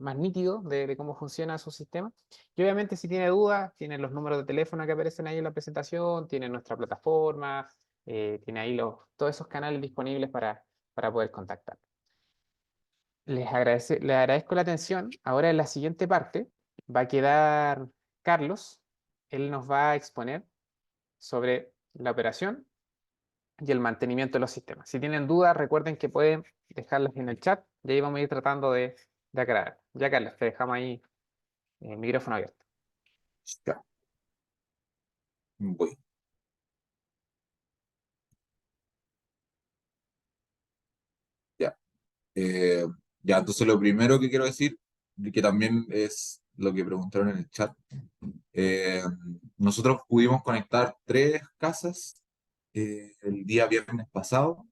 más nítido de cómo funciona su sistema. Y obviamente si tiene dudas, tiene los números de teléfono que aparecen ahí en la presentación, tiene nuestra plataforma, tiene ahí todos esos canales disponibles para poder contactar. Les agradezco la atención. Ahora en la siguiente parte va a quedar Carlos. Él nos va a exponer sobre la operación y el mantenimiento de los sistemas. Si tienen dudas, recuerden que pueden dejarlas en el chat y ahí vamos a ir tratando de aclarar. Ya, Carlos, te dejamos ahí el micrófono abierto. Ya, voy. Ya. Eh, ya, entonces lo primero que quiero decir, y que también es lo que preguntaron en el chat, eh, nosotros pudimos conectar 3 casas el día viernes pasado.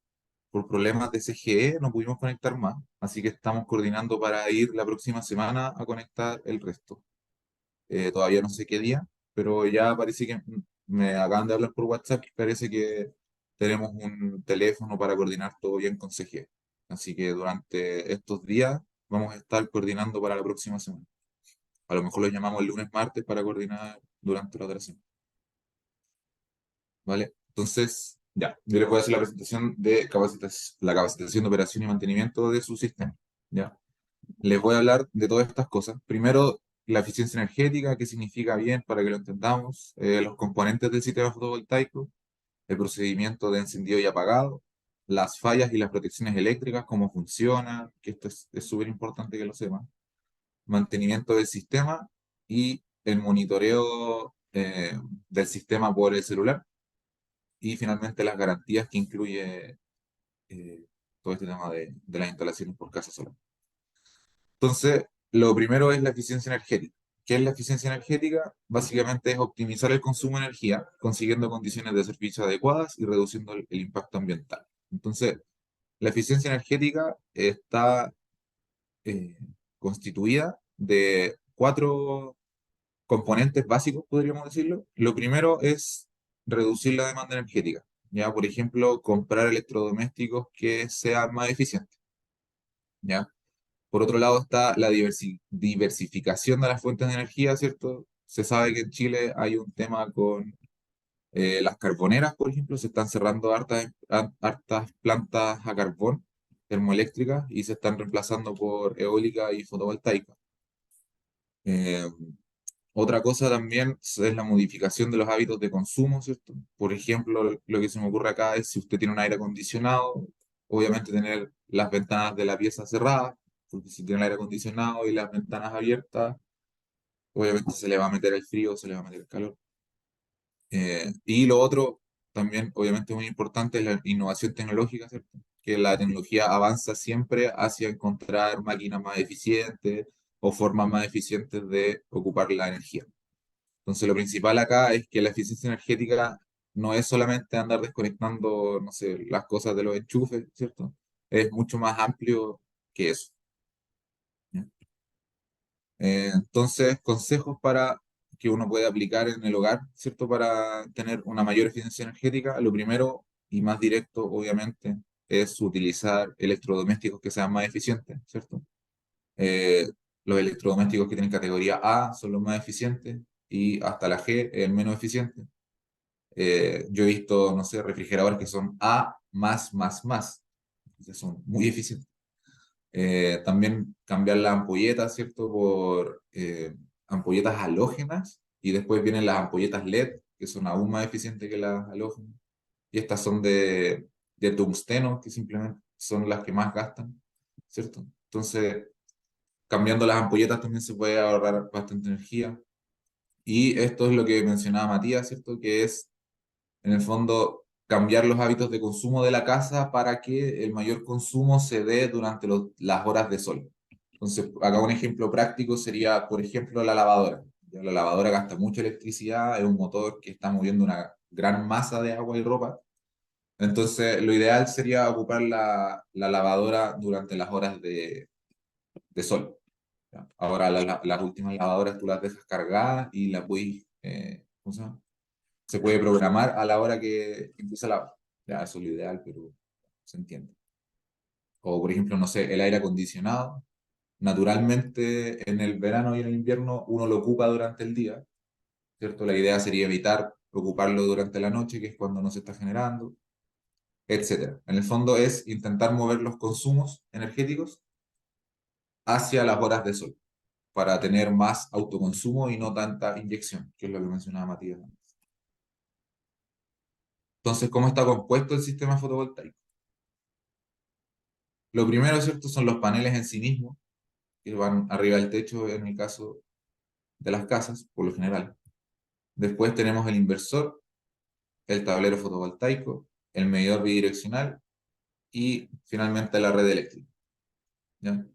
Por problemas de CGE no pudimos conectar más, así que estamos coordinando para ir la próxima semana a conectar el resto. Todavía no sé qué día, pero ya parece que me acaban de hablar por WhatsApp y parece que tenemos un teléfono para coordinar todo bien con CG. Así que durante estos días vamos a estar coordinando para la próxima semana. A lo mejor lo llamamos el lunes, martes para coordinar durante la otra semana. ¿Vale? Entonces, ya, yo les voy a hacer la presentación de la capacitación de operación y mantenimiento de su sistema. ¿Ya? Les voy a hablar de todas estas cosas. Primero, la eficiencia energética, qué significa bien para que lo entendamos, los componentes del sistema fotovoltaico, el procedimiento de encendido y apagado, las fallas y las protecciones eléctricas, cómo funciona, que esto es súper importante que lo sepan, mantenimiento del sistema y el monitoreo del sistema por el celular, y finalmente las garantías que incluye todo este tema de las instalaciones por casa solar. Entonces, lo primero es la eficiencia energética. ¿Qué es la eficiencia energética? Básicamente es optimizar el consumo de energía, consiguiendo condiciones de servicio adecuadas y reduciendo el impacto ambiental. Entonces, la eficiencia energética está eh, constituida de cuatro componentes básicos, podríamos decirlo. Lo primero es reducir la demanda energética. Ya, por ejemplo, comprar electrodomésticos que sean más eficientes. ¿Ya? Por otro lado está la diversificación de las fuentes de energía, ¿cierto? Se sabe que en Chile hay un tema con las carboneras, por ejemplo, se están cerrando hartas plantas a carbón termoeléctricas y se están reemplazando por eólica y fotovoltaica. Eh, Otra cosa también es la modificación de los hábitos de consumo, ¿cierto? Por ejemplo, lo que se me ocurre acá es si usted tiene un aire acondicionado, obviamente tener las ventanas de la pieza cerradas, porque si tiene el aire acondicionado y las ventanas abiertas, obviamente se le va a meter el frío, se le va a meter el calor. Y lo otro, también obviamente muy importante, es la innovación tecnológica, ¿cierto? Que la tecnología avanza siempre hacia encontrar máquinas más eficientes o formas más eficientes de ocupar la energía. Entonces, lo principal acá es que la eficiencia energética no es solamente andar desconectando, no sé, las cosas de los enchufes, ¿cierto? Es mucho más amplio que eso. ¿Ya? Entonces, consejos para que uno pueda aplicar en el hogar, ¿cierto? Para tener una mayor eficiencia energética. Lo primero y más directo, obviamente, es utilizar electrodomésticos que sean más eficientes, ¿cierto? Eh, los electrodomésticos que tienen categoría A son los más eficientes y hasta la G es el menos eficiente. Yo he visto, no sé, refrigeradores que son A más, que son muy eficientes. También cambiar las ampolletas, ¿cierto? Por ampolletas halógenas y después vienen las ampolletas LED, que son aún más eficientes que las halógenas. Y estas son de tungsteno, que simplemente son las que más gastan, ¿cierto? Entonces, cambiando las ampolletas también se puede ahorrar bastante energía. Y esto es lo que mencionaba Matías, ¿cierto? Que es en el fondo, cambiar los hábitos de consumo de la casa para que el mayor consumo se dé durante las horas de sol. Entonces, acá un ejemplo práctico sería, por ejemplo, la lavadora. Ya, la lavadora gasta mucha electricidad, es un motor que está moviendo una gran masa de agua y ropa. Entonces, lo ideal sería ocupar la lavadora durante las horas de sol. ¿Ya? Ahora, las últimas lavadoras tú las dejas cargadas y las puedes, ¿cómo se llama? Se puede programar a la hora que empieza la... Ya, eso es lo ideal, pero se entiende. O, por ejemplo, no sé, el aire acondicionado. Naturalmente, en el verano y en el invierno, uno lo ocupa durante el día, ¿cierto? La idea sería evitar ocuparlo durante la noche, que es cuando no se está generando, etcétera. En el fondo es intentar mover los consumos energéticos hacia las horas de sol, para tener más autoconsumo y no tanta inyección, que es lo que mencionaba Matías. Entonces, ¿cómo está compuesto el sistema fotovoltaico? Lo primero, ¿cierto? Son los paneles en sí mismos, que van arriba del techo en el caso de las casas, por lo general. Después tenemos el inversor, el tablero fotovoltaico, el medidor bidireccional y finalmente la red eléctrica. ¿Ya?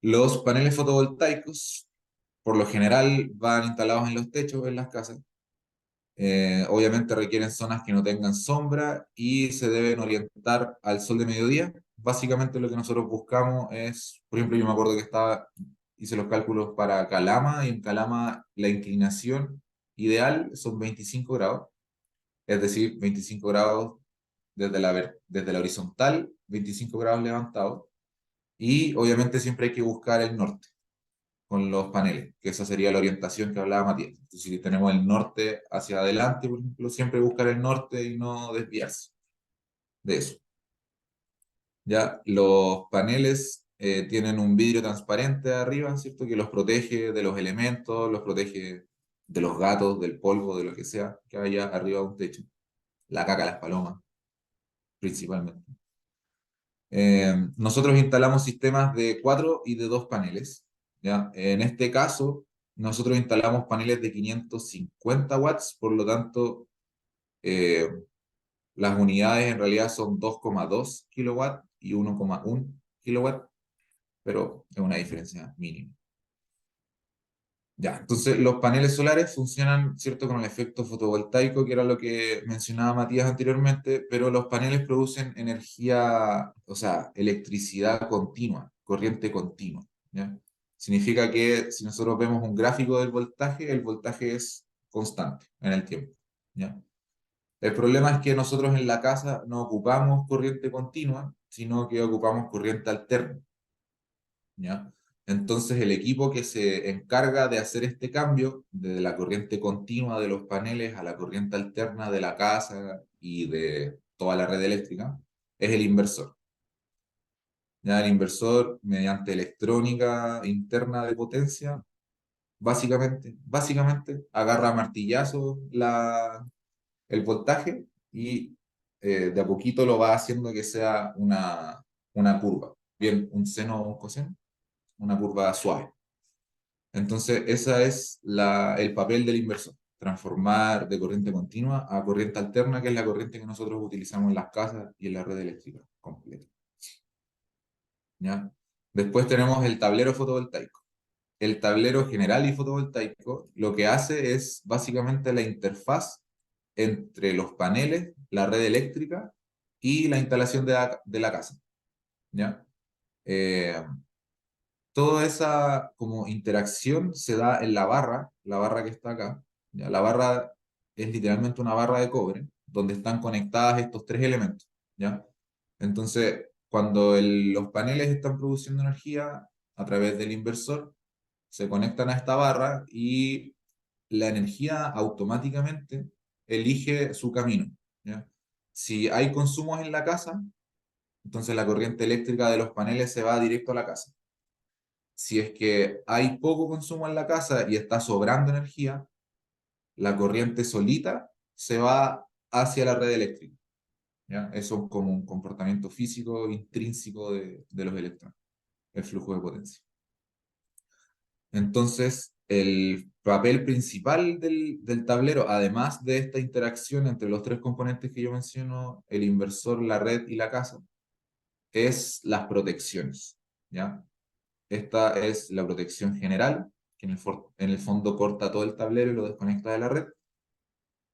Los paneles fotovoltaicos, por lo general, van instalados en los techos en las casas. Obviamente requieren zonas que no tengan sombra y se deben orientar al sol de mediodía. Básicamente lo que nosotros buscamos es, por ejemplo, yo me acuerdo que hice los cálculos para Calama y en Calama la inclinación ideal son 25 grados, es decir, 25 grados desde la horizontal, 25 grados levantados, y obviamente siempre hay que buscar el norte con los paneles, que esa sería la orientación que hablaba Matías. Entonces, si tenemos el norte hacia adelante, por ejemplo, siempre buscar el norte y no desviarse de eso. Ya, los paneles tienen un vidrio transparente arriba, ¿cierto? Que los protege de los elementos, los protege de los gatos, del polvo, de lo que sea que haya arriba de un techo. La caca, las palomas, principalmente. Nosotros instalamos sistemas de 4 y de 2 paneles. ¿Ya? En este caso, nosotros instalamos paneles de 550 watts, por lo tanto, eh, las unidades en realidad son 2,2 kilowatts y 1,1 kilowatt, pero es una diferencia mínima. Ya, entonces los paneles solares funcionan, ¿cierto?, con el efecto fotovoltaico, que era lo que mencionaba Matías anteriormente, pero los paneles producen energía, o sea, electricidad continua, corriente continua, ¿ya? Significa que si nosotros vemos un gráfico del voltaje, el voltaje es constante en el tiempo, ¿ya? El problema es que nosotros en la casa no ocupamos corriente continua, sino que ocupamos corriente alterna, ¿ya? Entonces el equipo que se encarga de hacer este cambio de la corriente continua de los paneles a la corriente alterna de la casa y de toda la red eléctrica es el inversor. Ya el inversor, mediante electrónica interna de potencia, básicamente agarra a martillazo el voltaje y de a poquito lo va haciendo que sea una curva, bien un seno o un coseno, una curva suave. Entonces, ese es el papel del inversor, transformar de corriente continua a corriente alterna, que es la corriente que nosotros utilizamos en las casas y en la red eléctrica completa. ¿Ya? Después tenemos el tablero fotovoltaico. El tablero general y fotovoltaico lo que hace es básicamente la interfaz entre los paneles, la red eléctrica y la instalación de la casa. ¿Ya? Toda esa como interacción se da en la barra que está acá. ¿Ya? La barra es literalmente una barra de cobre donde están conectadas estos tres elementos. ¿Ya? Entonces, cuando los paneles están produciendo energía a través del inversor, se conectan a esta barra y la energía automáticamente elige su camino. ¿Ya? Si hay consumos en la casa, entonces la corriente eléctrica de los paneles se va directo a la casa. Si es que hay poco consumo en la casa y está sobrando energía, la corriente solita se va hacia la red eléctrica. ¿Ya? Eso es como un comportamiento físico intrínseco de los electrones, el flujo de potencia. Entonces, el papel principal del tablero, además de esta interacción entre los tres componentes que yo menciono, el inversor, la red y la casa, es las protecciones. ¿Ya? Esta es la protección general, que en el fondo corta todo el tablero y lo desconecta de la red.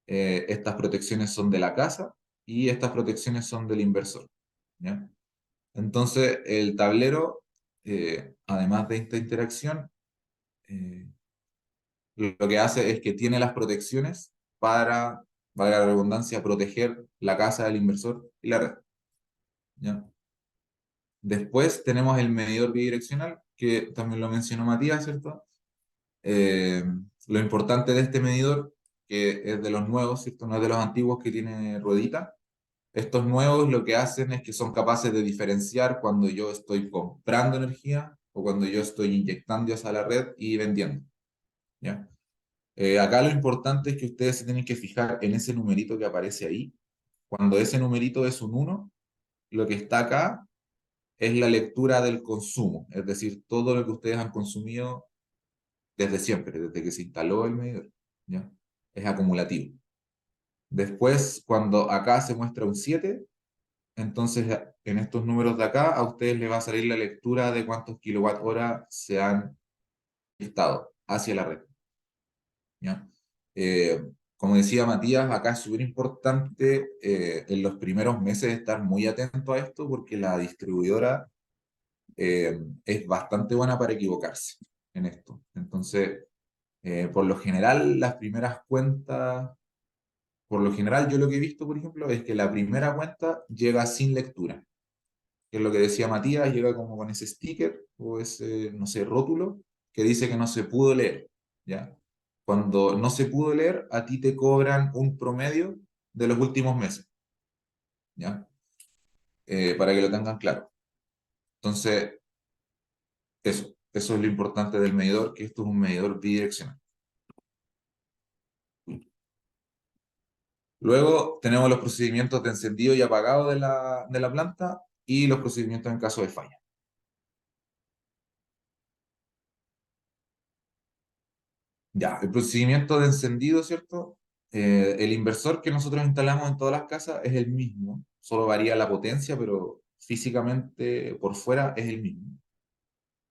Estas protecciones son de la casa y estas protecciones son del inversor. ¿Ya? Entonces, el tablero, además de esta interacción, eh, lo que hace es que tiene las protecciones para, valga la redundancia, proteger la casa del inversor y la red. ¿Ya? Después tenemos el medidor bidireccional, que también lo mencionó Matías, ¿cierto? Eh, lo importante de este medidor, que es de los nuevos, ¿cierto? No es de los antiguos que tiene ruedita. Estos nuevos lo que hacen es que son capaces de diferenciar cuando yo estoy comprando energía o cuando yo estoy inyectando hacia la red y vendiendo. ¿Ya? Acá lo importante es que ustedes se tienen que fijar en ese numerito que aparece ahí. Cuando ese numerito es un 1, lo que está acá es la lectura del consumo, es decir, todo lo que ustedes han consumido desde siempre, desde que se instaló el medidor, ¿ya? Es acumulativo. Después, cuando acá se muestra un 7, entonces en estos números de acá a ustedes les va a salir la lectura de cuántos kilowatt hora se han inyectado hacia la red, ¿ya? Como decía Matías, acá es súper importante en los primeros meses estar muy atento a esto porque la distribuidora es bastante buena para equivocarse en esto. Entonces, Por lo general, las primeras cuentas, por lo general yo lo que he visto, por ejemplo, es que la primera cuenta llega sin lectura, que es lo que decía Matías, llega como con ese sticker o ese, no sé, rótulo que dice que no se pudo leer, ¿ya? Cuando no se pudo leer, a ti te cobran un promedio de los últimos meses, ¿ya? Para que lo tengan claro. Entonces, eso es lo importante del medidor, que esto es un medidor bidireccional. Luego tenemos los procedimientos de encendido y apagado de la planta y los procedimientos en caso de falla. Ya, el procedimiento de encendido, ¿cierto? El inversor que nosotros instalamos en todas las casas es el mismo, solo varía la potencia, pero físicamente por fuera es el mismo.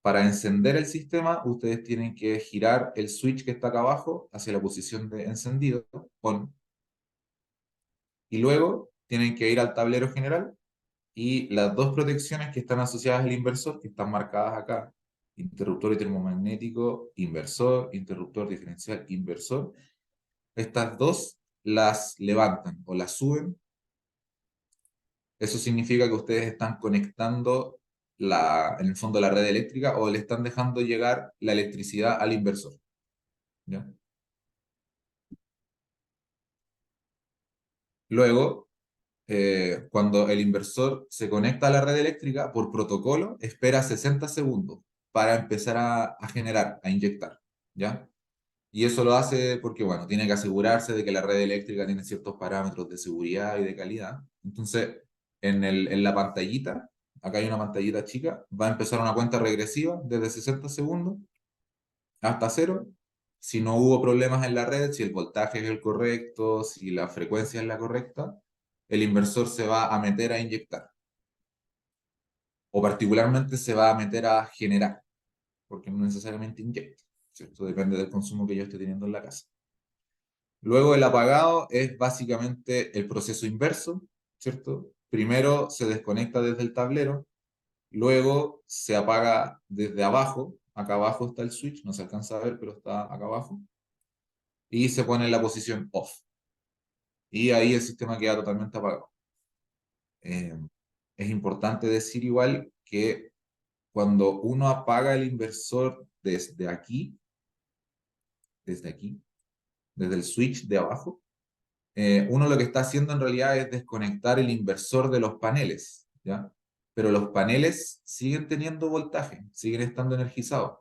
Para encender el sistema, ustedes tienen que girar el switch que está acá abajo hacia la posición de encendido, on, y luego tienen que ir al tablero general y las dos protecciones que están asociadas al inversor, que están marcadas acá, interruptor y termomagnético, inversor, interruptor diferencial, inversor, estas dos las levantan o las suben. Eso significa que ustedes están conectando en el fondo la red eléctrica o le están dejando llegar la electricidad al inversor. ¿Ya? Luego, cuando el inversor se conecta a la red eléctrica, por protocolo, espera 60 segundos para empezar a generar, a inyectar, ¿ya? Y eso lo hace porque, bueno, tiene que asegurarse de que la red eléctrica tiene ciertos parámetros de seguridad y de calidad. Entonces, en la pantallita, acá hay una pantallita chica, va a empezar una cuenta regresiva desde 60 segundos hasta cero. Si no hubo problemas en la red, si el voltaje es el correcto, si la frecuencia es la correcta, el inversor se va a meter a inyectar. O particularmente se va a meter a generar, porque no necesariamente inyecta, ¿cierto? Depende del consumo que yo esté teniendo en la casa. Luego el apagado es básicamente el proceso inverso, ¿cierto? Primero se desconecta desde el tablero, luego se apaga desde abajo, acá abajo está el switch, no se alcanza a ver, pero está acá abajo, y se pone en la posición off. Y ahí el sistema queda totalmente apagado. Eh, es importante decir igual que cuando uno apaga el inversor desde aquí, desde el switch de abajo, uno lo que está haciendo en realidad es desconectar el inversor de los paneles, ¿ya? Pero los paneles siguen teniendo voltaje, siguen estando energizados.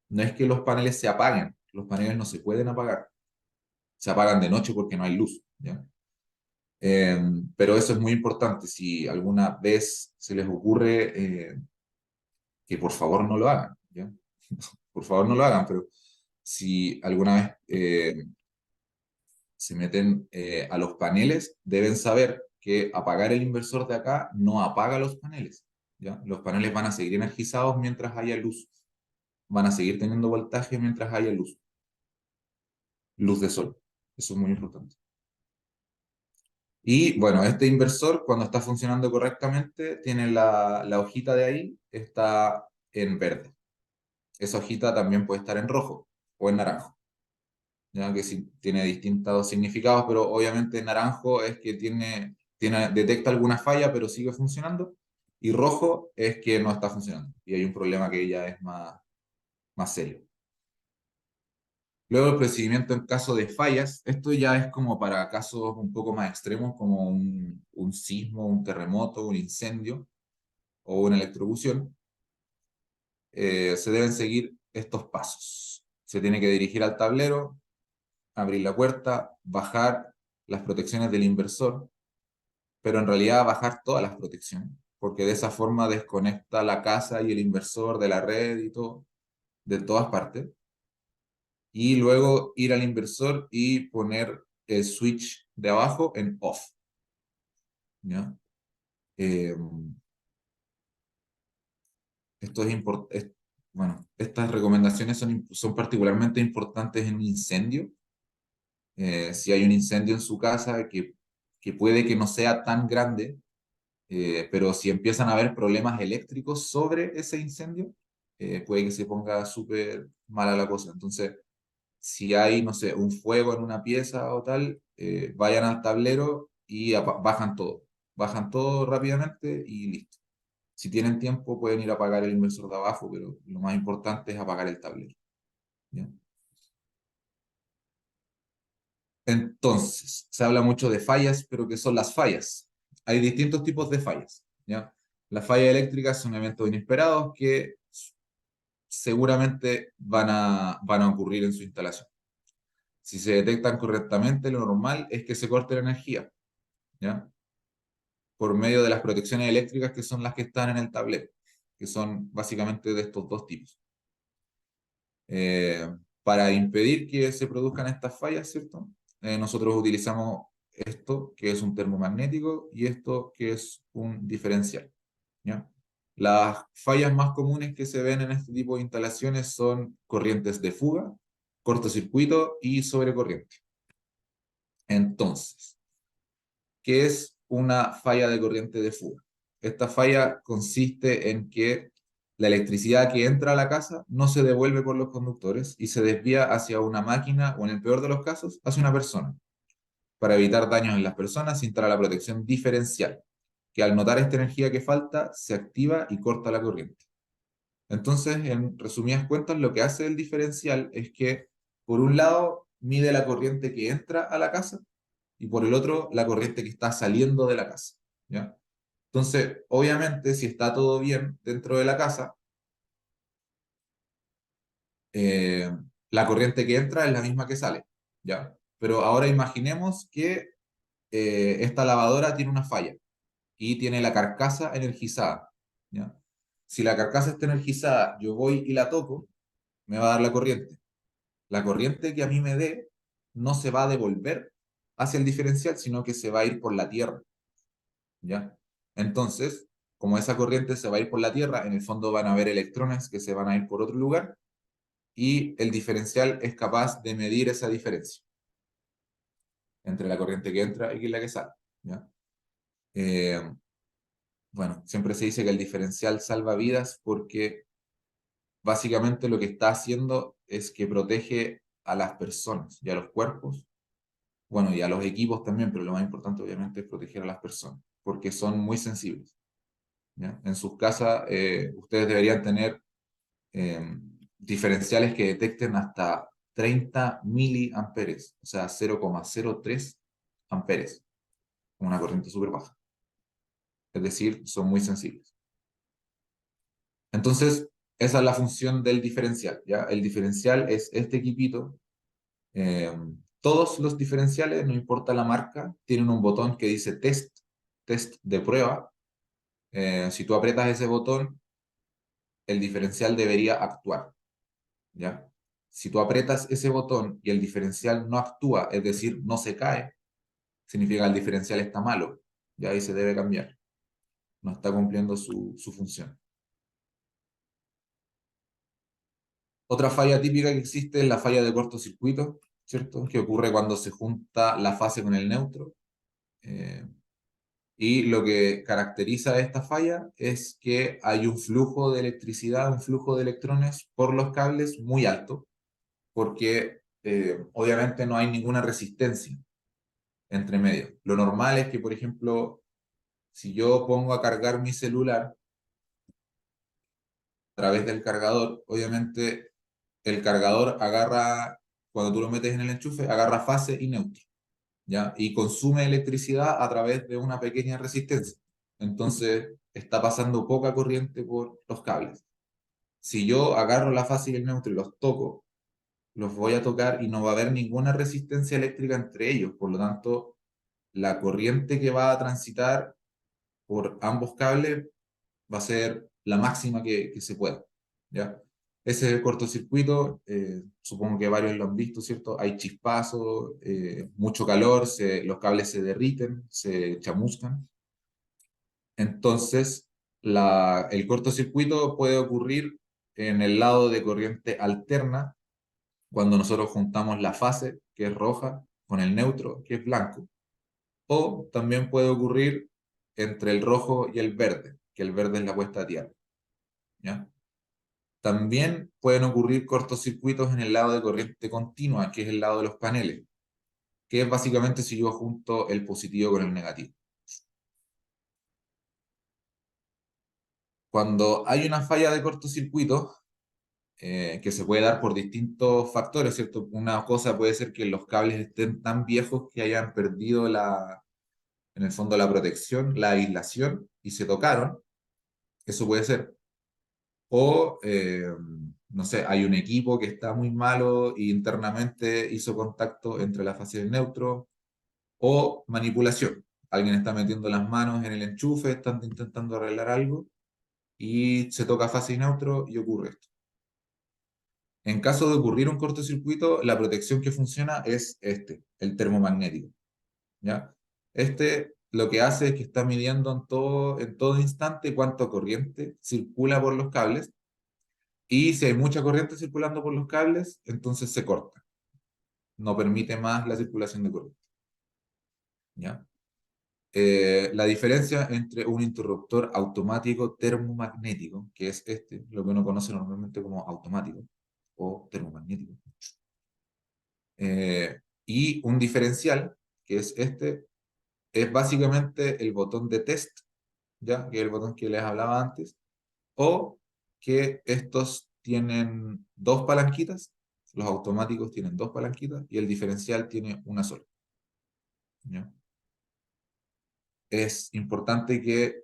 No es que los paneles se apaguen, los paneles no se pueden apagar, se apagan de noche porque no hay luz, ¿ya? Pero eso es muy importante. Si alguna vez se les ocurre que por favor no lo hagan, ¿ya? Por favor no lo hagan, pero si alguna vez se meten a los paneles, deben saber que apagar el inversor de acá no apaga los paneles, ¿ya? Los paneles van a seguir energizados mientras haya luz, van a seguir teniendo voltaje mientras haya luz, luz de sol. Eso es muy importante. Y bueno, este inversor, cuando está funcionando correctamente, tiene la hojita de ahí, está en verde. Esa hojita también puede estar en rojo o en naranjo, ya que sí, tiene distintos significados, pero obviamente naranjo es que detecta alguna falla, pero sigue funcionando, y rojo es que no está funcionando, y hay un problema que ya es más serio. Luego el procedimiento en caso de fallas, esto ya es como para casos un poco más extremos, como un sismo, un terremoto, un incendio o una electrocución. Se deben seguir estos pasos. Se tiene que dirigir al tablero, abrir la puerta, bajar las protecciones del inversor, pero en realidad bajar todas las protecciones, porque de esa forma desconecta la casa y el inversor de la red y todo, de todas partes. Y luego ir al inversor y poner el switch de abajo en off, ¿ya? Eh, esto es importante. Bueno, estas recomendaciones son particularmente importantes en un incendio. Si hay un incendio en su casa que puede que no sea tan grande, pero si empiezan a haber problemas eléctricos sobre ese incendio, puede que se ponga súper mala la cosa. Entonces, si hay, no sé, un fuego en una pieza o tal, vayan al tablero y bajan todo rápidamente y listo. Si tienen tiempo pueden ir a apagar el inversor de abajo, pero lo más importante es apagar el tablero. ¿Ya? Entonces, se habla mucho de fallas, pero ¿qué son las fallas? Hay distintos tipos de fallas, ¿ya? Las fallas eléctricas son eventos inesperados que seguramente van a ocurrir en su instalación. Si se detectan correctamente, lo normal es que se corte la energía, ¿ya? Por medio de las protecciones eléctricas que son las que están en el tablero, que son básicamente de estos dos tipos. Eh, para impedir que se produzcan estas fallas, ¿cierto? Nosotros utilizamos esto, que es un termomagnético, y esto, que es un diferencial, ¿ya? Las fallas más comunes que se ven en este tipo de instalaciones son corrientes de fuga, cortocircuito y sobrecorriente. Entonces, ¿qué es una falla de corriente de fuga? Esta falla consiste en que la electricidad que entra a la casa no se devuelve por los conductores y se desvía hacia una máquina o, en el peor de los casos, hacia una persona. Para evitar daños en las personas se instala la protección diferencial, que al notar esta energía que falta, se activa y corta la corriente. Entonces, en resumidas cuentas, lo que hace el diferencial es que, por un lado, mide la corriente que entra a la casa y por el otro, la corriente que está saliendo de la casa, ¿ya? Entonces, obviamente, si está todo bien dentro de la casa, eh, la corriente que entra es la misma que sale, ¿ya? Pero ahora imaginemos que esta lavadora tiene una falla y tiene la carcasa energizada, ¿ya? Si la carcasa está energizada, yo voy y la toco, me va a dar la corriente. La corriente que a mí me dé no se va a devolver hacia el diferencial, sino que se va a ir por la tierra, ¿ya? Entonces, como esa corriente se va a ir por la tierra, en el fondo van a haber electrones que se van a ir por otro lugar y el diferencial es capaz de medir esa diferencia entre la corriente que entra y la que sale, ¿ya? Eh, bueno, siempre se dice que el diferencial salva vidas porque básicamente lo que está haciendo es que protege a las personas y a los cuerpos, bueno, y a los equipos también, pero lo más importante obviamente es proteger a las personas, porque son muy sensibles, ¿ya? En sus casas ustedes deberían tener eh, diferenciales que detecten hasta 30 miliamperes, o sea, 0,03 amperes, una corriente súper baja. Es decir, son muy sensibles. Entonces, esa es la función del diferencial, ¿ya? El diferencial es este equipito. eh, Todos los diferenciales, no importa la marca, tienen un botón que dice test, test de prueba. Si tú aprietas ese botón, el diferencial debería actuar, ¿ya? Si tú aprietas ese botón y el diferencial no actúa, es decir, no se cae, significa que el diferencial está malo, ya ahí se debe cambiar, no está cumpliendo su función. Otra falla típica que existe es la falla de cortocircuito, ¿cierto? Que ocurre cuando se junta la fase con el neutro. Eh, y lo que caracteriza esta falla es que hay un flujo de electricidad, un flujo de electrones por los cables muy alto, porque obviamente no hay ninguna resistencia entre medio. Lo normal es que, por ejemplo, si yo pongo a cargar mi celular a través del cargador, obviamente el cargador agarra, cuando tú lo metes en el enchufe, agarra fase y neutro, ¿ya? Y consume electricidad a través de una pequeña resistencia. Entonces, está pasando poca corriente por los cables. Si yo agarro la fase y el neutro y los toco, los voy a tocar y no va a haber ninguna resistencia eléctrica entre ellos. Por lo tanto, la corriente que va a transitar por ambos cables va a ser la máxima que se pueda, ¿ya? Ese es el cortocircuito, supongo que varios lo han visto, ¿cierto? Hay chispazos, mucho calor, los cables se derriten, se chamuscan. Entonces, el cortocircuito puede ocurrir en el lado de corriente alterna, cuando nosotros juntamos la fase, que es roja, con el neutro, que es blanco. O también puede ocurrir entre el rojo y el verde, que el verde es la puesta a tierra, ¿ya? También pueden ocurrir cortocircuitos en el lado de corriente continua, que es el lado de los paneles, que es básicamente si yo junto el positivo con el negativo. Cuando hay una falla de cortocircuito, que se puede dar por distintos factores, ¿cierto? Una cosa puede ser que los cables estén tan viejos que hayan perdido en el fondo la protección, la aislación, y se tocaron. Eso puede ser. O, no sé, hay un equipo que está muy malo y internamente hizo contacto entre la fase del neutro. O manipulación. Alguien está metiendo las manos en el enchufe, están intentando arreglar algo y se toca fase y neutro y ocurre esto. En caso de ocurrir un cortocircuito, la protección que funciona es el termomagnético, ¿ya? Este lo que hace es que está midiendo en todo instante cuánta corriente circula por los cables, y si hay mucha corriente circulando por los cables, entonces se corta. No permite más la circulación de corriente, ¿ya? La diferencia entre un interruptor automático termomagnético, que es lo que uno conoce normalmente como automático o termomagnético, y un diferencial, que es es básicamente el botón de test, ¿ya? Que es el botón que les hablaba antes, o que estos tienen dos palanquitas, los automáticos tienen dos palanquitas y el diferencial tiene una sola, ¿ya? Es importante que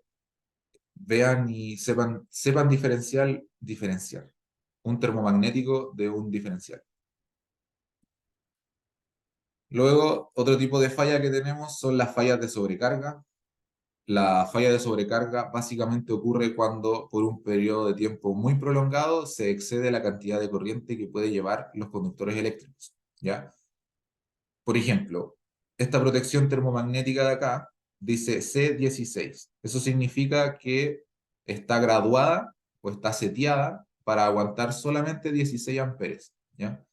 vean y sepan diferenciar un termomagnético de un diferencial. Luego, otro tipo de falla que tenemos son las fallas de sobrecarga. La falla de sobrecarga básicamente ocurre cuando por un periodo de tiempo muy prolongado se excede la cantidad de corriente que puede llevar los conductores eléctricos, ¿ya? Por ejemplo, esta protección termomagnética de acá dice C16. Eso significa que está graduada o está seteada para aguantar solamente 16 amperes, ¿ya?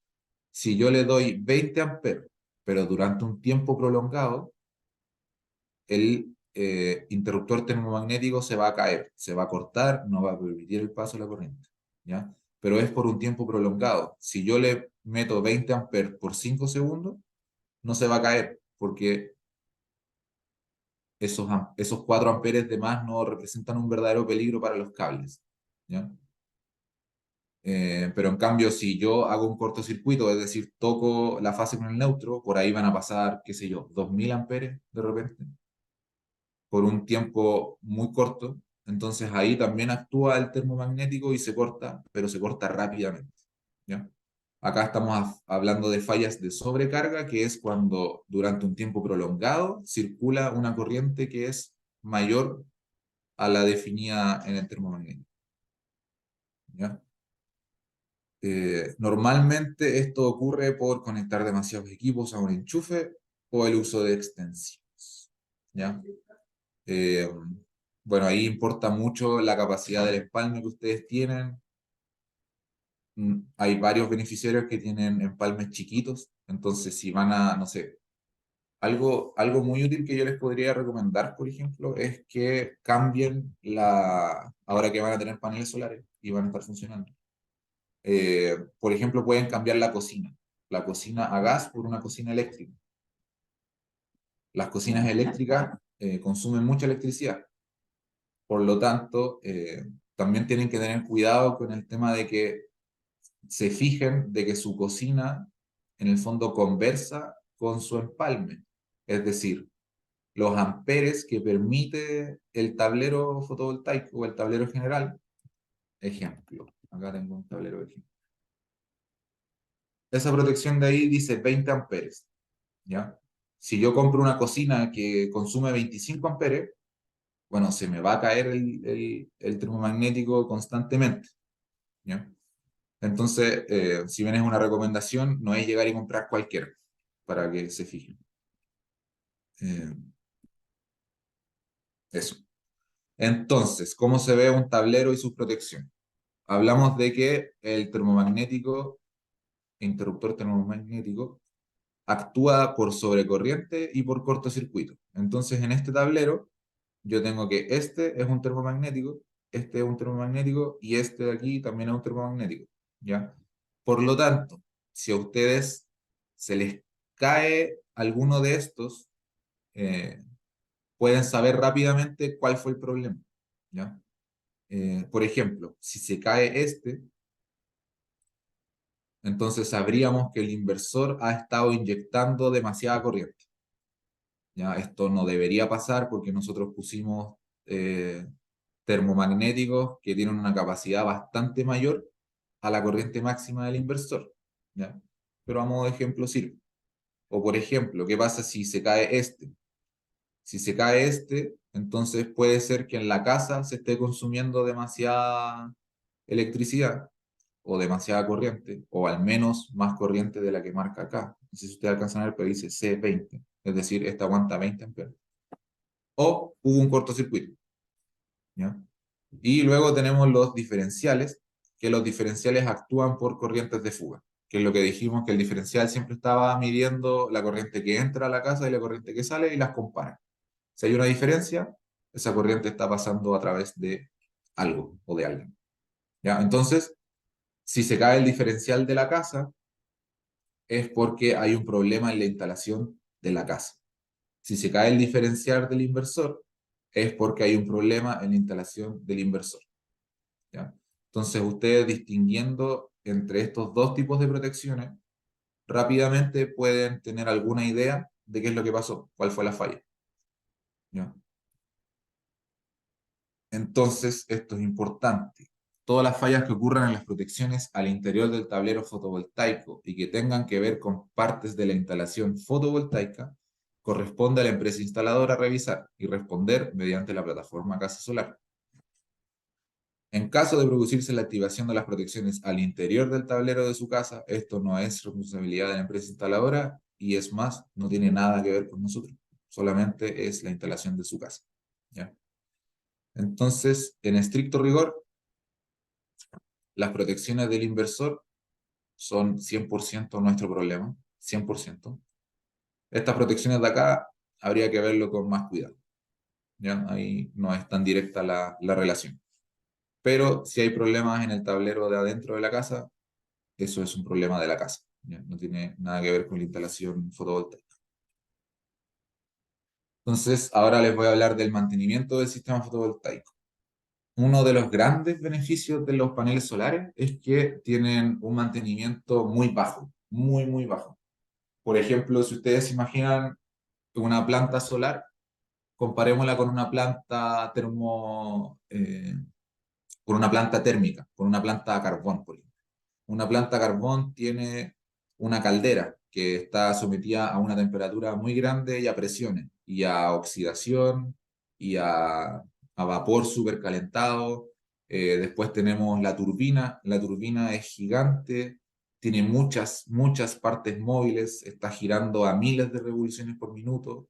Si yo le doy 20 amperes, pero durante un tiempo prolongado, el interruptor termomagnético se va a caer, se va a cortar, no va a permitir el paso de la corriente, ¿ya? Pero es por un tiempo prolongado. Si yo le meto 20 amperes por 5 segundos, no se va a caer, porque esos 4 amperes de más no representan un verdadero peligro para los cables, ¿ya? Pero en cambio, si yo hago un cortocircuito, es decir, toco la fase con el neutro, por ahí van a pasar, qué sé yo, 2000 amperes de repente, por un tiempo muy corto. Entonces ahí también actúa el termomagnético y se corta, pero se corta rápidamente, ¿ya? Acá estamos hablando de fallas de sobrecarga, que es cuando durante un tiempo prolongado circula una corriente que es mayor a la definida en el termomagnético, ¿ya? Normalmente esto ocurre por conectar demasiados equipos a un enchufe o el uso de extensiones, ¿ya? Eh, bueno, ahí importa mucho la capacidad del empalme que ustedes tienen. Hay varios beneficiarios que tienen empalmes chiquitos, entonces si van a, no sé, algo muy útil que yo les podría recomendar, por ejemplo, es que cambien ahora que van a tener paneles solares y van a estar funcionando. Por ejemplo, pueden cambiar la cocina a gas por una cocina eléctrica. Las cocinas eléctricas consumen mucha electricidad, por lo tanto, también tienen que tener cuidado con el tema de que se fijen de que su cocina en el fondo conversa con su empalme, es decir, los amperes que permite el tablero fotovoltaico o el tablero general. Ejemplo, acá tengo un tablero de ejemplo. Esa protección de ahí dice 20 amperes, ¿ya? Si yo compro una cocina que consume 25 amperes, bueno, se me va a caer el termomagnético constantemente, ¿ya? Entonces, si bien es una recomendación, no es llegar y comprar cualquiera, para que se fijen. Eh, eso. Entonces, ¿cómo se ve un tablero y su protección? Hablamos de que el termomagnético, interruptor termomagnético, actúa por sobrecorriente y por cortocircuito. Entonces, en este tablero, yo tengo que este es un termomagnético este es un termomagnético y este de aquí también es un termomagnético, ¿ya? Por lo tanto, si a ustedes se les cae alguno de estos, eh, pueden saber rápidamente cuál fue el problema, ¿ya? Por ejemplo, si se cae este, entonces sabríamos que el inversor ha estado inyectando demasiada corriente, ¿ya? Esto no debería pasar porque nosotros pusimos eh, termomagnéticos que tienen una capacidad bastante mayor a la corriente máxima del inversor, ¿ya? Pero a modo de ejemplo sirve. O por ejemplo, ¿qué pasa si se cae este? Si se cae este, entonces puede ser que en la casa se esté consumiendo demasiada electricidad o demasiada corriente, o al menos más corriente de la que marca acá. No sé si ustedes alcanzan a ver, pero dice C20, es decir, esta aguanta 20 amperes. O hubo un cortocircuito, ¿ya? Y luego tenemos los diferenciales, que los diferenciales actúan por corrientes de fuga, que es lo que dijimos, que el diferencial siempre estaba midiendo la corriente que entra a la casa y la corriente que sale y las compara. Si hay una diferencia, esa corriente está pasando a través de algo o de alguien, ¿ya? Entonces, si se cae el diferencial de la casa, es porque hay un problema en la instalación de la casa. Si se cae el diferencial del inversor, es porque hay un problema en la instalación del inversor, ¿ya? Entonces, ustedes distinguiendo entre estos dos tipos de protecciones, rápidamente pueden tener alguna idea de qué es lo que pasó, cuál fue la falla, ¿ya? Entonces, esto es importante. Todas las fallas que ocurran en las protecciones al interior del tablero fotovoltaico y que tengan que ver con partes de la instalación fotovoltaica, corresponde a la empresa instaladora revisar y responder mediante la plataforma Casa Solar. En caso de producirse la activación de las protecciones al interior del tablero de su casa, esto no es responsabilidad de la empresa instaladora y es más, no tiene nada que ver con nosotros, solamente es la instalación de su casa, ¿ya? Entonces, en estricto rigor, las protecciones del inversor son 100% nuestro problema, 100%. Estas protecciones de acá habría que verlo con más cuidado, ¿ya? Ahí no es tan directa la relación. Pero si hay problemas en el tablero de adentro de la casa, eso es un problema de la casa, ¿ya? No tiene nada que ver con la instalación fotovoltaica. Entonces, ahora les voy a hablar del mantenimiento del sistema fotovoltaico. Uno de los grandes beneficios de los paneles solares es que tienen un mantenimiento muy bajo, muy, muy bajo. Por ejemplo, si ustedes se imaginan una planta solar, comparémosla con una planta con una planta térmica, con una planta a carbón, por ejemplo. Una planta a carbón tiene una caldera que está sometida a una temperatura muy grande y a presiones, y a oxidación, y a vapor supercalentado. Después tenemos la turbina. La turbina es gigante, tiene muchas, muchas partes móviles, está girando a miles de revoluciones por minuto.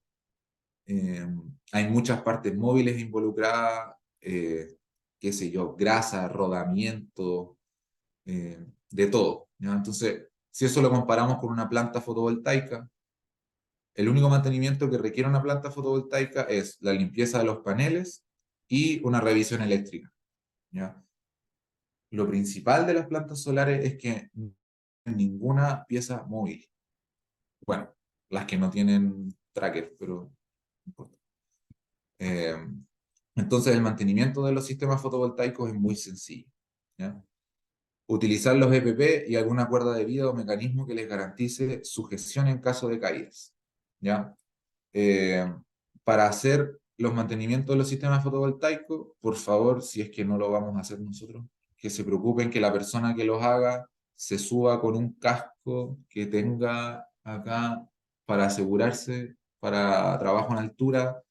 Eh, Hay muchas partes móviles involucradas, qué sé yo, grasa, rodamiento, de todo, ¿ya? Entonces, si eso lo comparamos con una planta fotovoltaica, el único mantenimiento que requiere una planta fotovoltaica es la limpieza de los paneles y una revisión eléctrica, ¿ya? Lo principal de las plantas solares es que no tienen ninguna pieza móvil. Bueno, las que no tienen tracker, pero no importa. Eh, entonces, el mantenimiento de los sistemas fotovoltaicos es muy sencillo, ¿ya? Utilizar los EPP y alguna cuerda de vida o mecanismo que les garantice su gestión en caso de caídas, ¿ya? Eh, para hacer los mantenimientos de los sistemas fotovoltaicos, por favor, si es que no lo vamos a hacer nosotros, que se preocupen que la persona que los haga se suba con un casco que tenga acá para asegurarse, para trabajo en altura,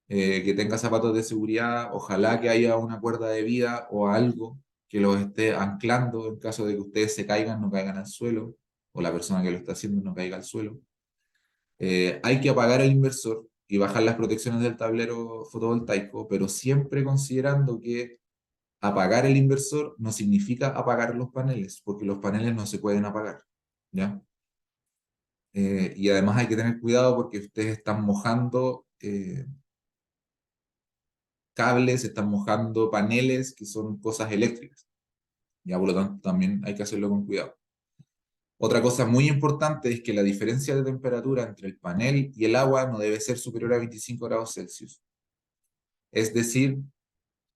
que tenga zapatos de seguridad, ojalá que haya una cuerda de vida o algo que los esté anclando en caso de que ustedes se caigan, no caigan al suelo, o la persona que lo está haciendo no caiga al suelo. Hay que apagar el inversor y bajar las protecciones del tablero fotovoltaico, pero siempre considerando que apagar el inversor no significa apagar los paneles, porque los paneles no se pueden apagar, ¿ya? Y además hay que tener cuidado porque ustedes están mojando cables, se están mojando paneles, que son cosas eléctricas. Ya, por lo tanto, también hay que hacerlo con cuidado. Otra cosa muy importante es que la diferencia de temperatura entre el panel y el agua no debe ser superior a 25 grados Celsius. Es decir,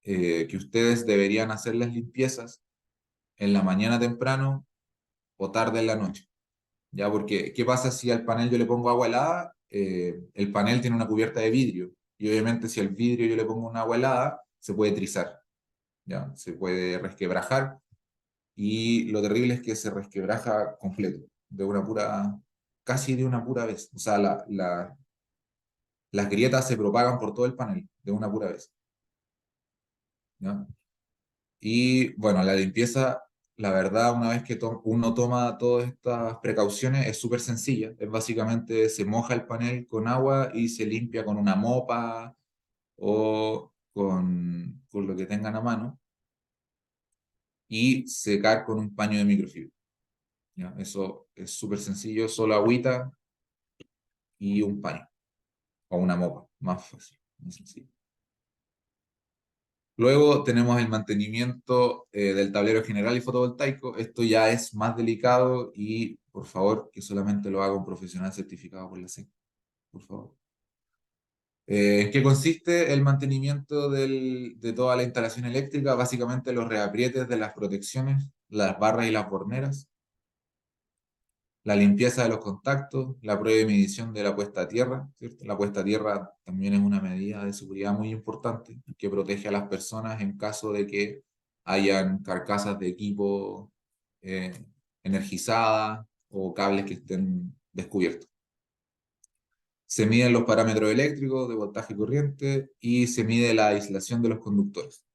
que ustedes deberían hacer las limpiezas en la mañana temprano o tarde en la noche. ¿Ya? Porque, ¿qué pasa si al panel yo le pongo agua helada? El panel tiene una cubierta de vidrio. Y obviamente si al vidrio yo le pongo una agua helada, se puede trizar. ¿Ya? Se puede resquebrajar. Y lo terrible es que se resquebraja completo, casi de una pura vez. O sea, las grietas se propagan por todo el panel de una pura vez. ¿Ya? Y bueno, la limpieza, la verdad, una vez que uno toma todas estas precauciones, es súper sencilla. Es básicamente se moja el panel con agua y se limpia con una mopa o con lo que tengan a mano y secar con un paño de microfibra. ¿Ya? Eso es súper sencillo, solo agüita y un paño o una mopa, más fácil, más sencillo. Luego tenemos el mantenimiento del tablero general y fotovoltaico. Esto ya es más delicado y, por favor, que solamente lo haga un profesional certificado por la SEC, por favor. ¿En qué consiste el mantenimiento de toda la instalación eléctrica? Básicamente los reaprietes de las protecciones, las barras y las borneras, la limpieza de los contactos, la prueba y medición de la puesta a tierra, ¿cierto? La puesta a tierra también es una medida de seguridad muy importante que protege a las personas en caso de que hayan carcasas de equipo eh, energizadas o cables que estén descubiertos. Se miden los parámetros eléctricos de voltaje y corriente y se mide la aislación de los conductores.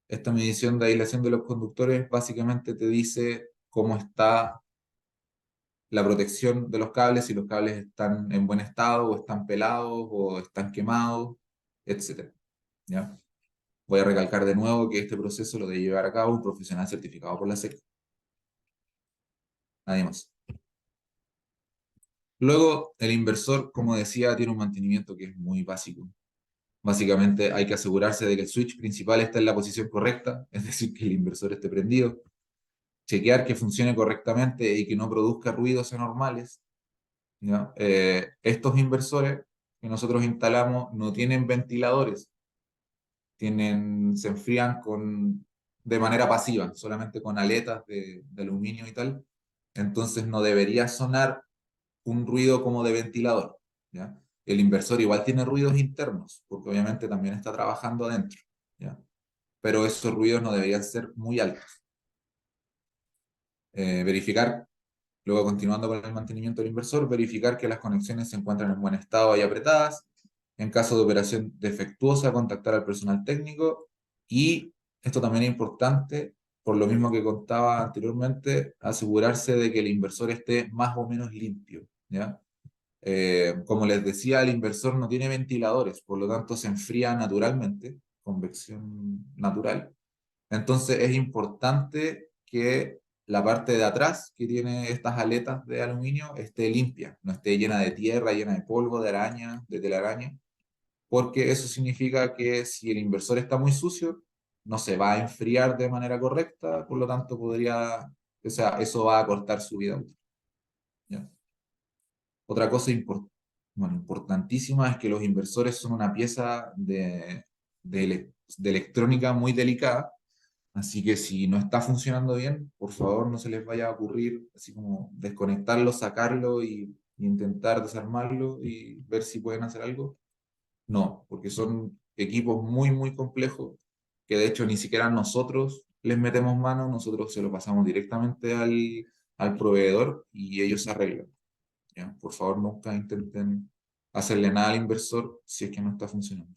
Esta medición de aislación de los conductores básicamente te dice cómo está la protección de los cables, si los cables están en buen estado, o están pelados, o están quemados, etc. ¿Ya? Voy a recalcar de nuevo que este proceso lo debe llevar a cabo un profesional certificado por la SEC. Nadie más. Luego, el inversor, como decía, tiene un mantenimiento que es muy básico. Básicamente hay que asegurarse de que el switch principal está en la posición correcta, es decir, que el inversor esté prendido, chequear que funcione correctamente y que no produzca ruidos anormales. ¿Ya? Estos inversores que nosotros instalamos no tienen ventiladores, se enfrían de manera pasiva, solamente con aletas de aluminio y tal. Entonces no debería sonar un ruido como de ventilador. ¿Ya? El inversor igual tiene ruidos internos, porque obviamente también está trabajando adentro. ¿Ya? Pero esos ruidos no deberían ser muy altos. Verificar. Luego, continuando con el mantenimiento del inversor, verificar que las conexiones se encuentran en buen estado y apretadas. En caso de operación defectuosa, contactar al personal técnico. Y esto también es importante, por lo mismo que contaba anteriormente, asegurarse de que el inversor esté más o menos limpio. ¿Ya? Como les decía, el inversor no tiene ventiladores, por lo tanto se enfría naturalmente, convección natural. Entonces es importante que la parte de atrás, que tiene estas aletas de aluminio, esté limpia, no esté llena de tierra, llena de polvo, de araña, de telaraña, porque eso significa que si el inversor está muy sucio, no se va a enfriar de manera correcta, por lo tanto o sea, eso va a cortar su vida útil. ¿Ya? Otra cosa importantísima es que los inversores son una pieza de electrónica muy delicada. Así que si no está funcionando bien, por favor no se les vaya a ocurrir así como desconectarlo, sacarlo y intentar desarmarlo y ver si pueden hacer algo. No, porque son equipos muy, muy complejos que de hecho ni siquiera nosotros les metemos mano, nosotros se lo pasamos directamente al proveedor y ellos se arreglan. ¿Ya? Por favor, nunca intenten hacerle nada al inversor si es que no está funcionando.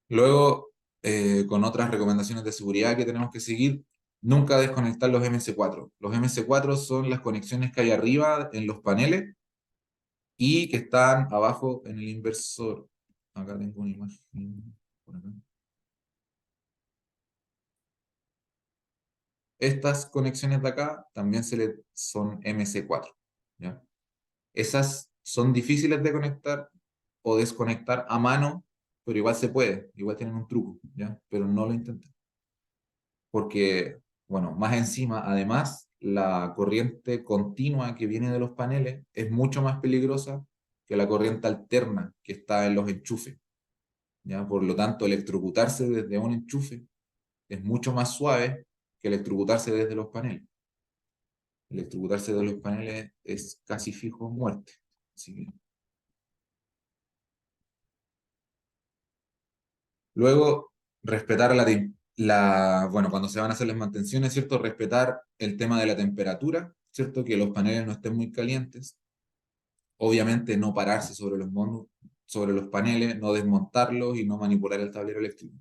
Luego, con otras recomendaciones de seguridad que tenemos que seguir, nunca desconectar los MS4. Los MS4 son las conexiones que hay arriba en los paneles y que están abajo en el inversor. Acá tengo una imagen. Por acá. Estas conexiones de acá también son MC4. ¿Ya? Esas son difíciles de conectar o desconectar a mano pero igual se puede, igual tienen un truco, ¿ya? Pero no lo intenten. Porque, bueno, más encima, además, la corriente continua que viene de los paneles es mucho más peligrosa que la corriente alterna que está en los enchufes, ¿ya? Por lo tanto, electrocutarse desde un enchufe es mucho más suave que electrocutarse desde los paneles. Electrocutarse desde los paneles es casi fijo muerte. Así que... Luego, respetar bueno, cuando se van a hacer las mantenciones, ¿cierto? Respetar el tema de la temperatura, ¿cierto? Que los paneles no estén muy calientes. Obviamente no pararse sobre los paneles, no desmontarlos y no manipular el tablero eléctrico,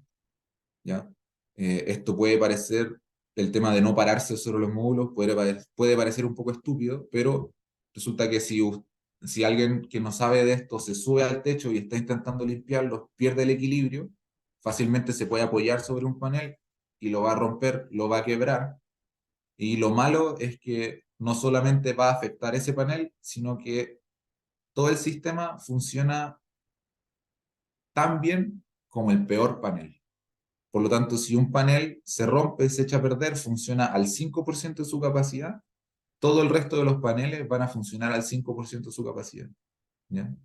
¿ya? Esto puede parecer, el tema de no pararse sobre los módulos puede parecer un poco estúpido, pero resulta que si alguien que no sabe de esto se sube al techo y está intentando limpiarlos, pierde el equilibrio, fácilmente se puede apoyar sobre un panel y lo va a romper, lo va a quebrar. Y lo malo es que no solamente va a afectar ese panel, sino que todo el sistema funciona tan bien como el peor panel. Por lo tanto, si un panel se rompe, se echa a perder, funciona al 5% de su capacidad, todo el resto de los paneles van a funcionar al 5% de su capacidad, ¿ya?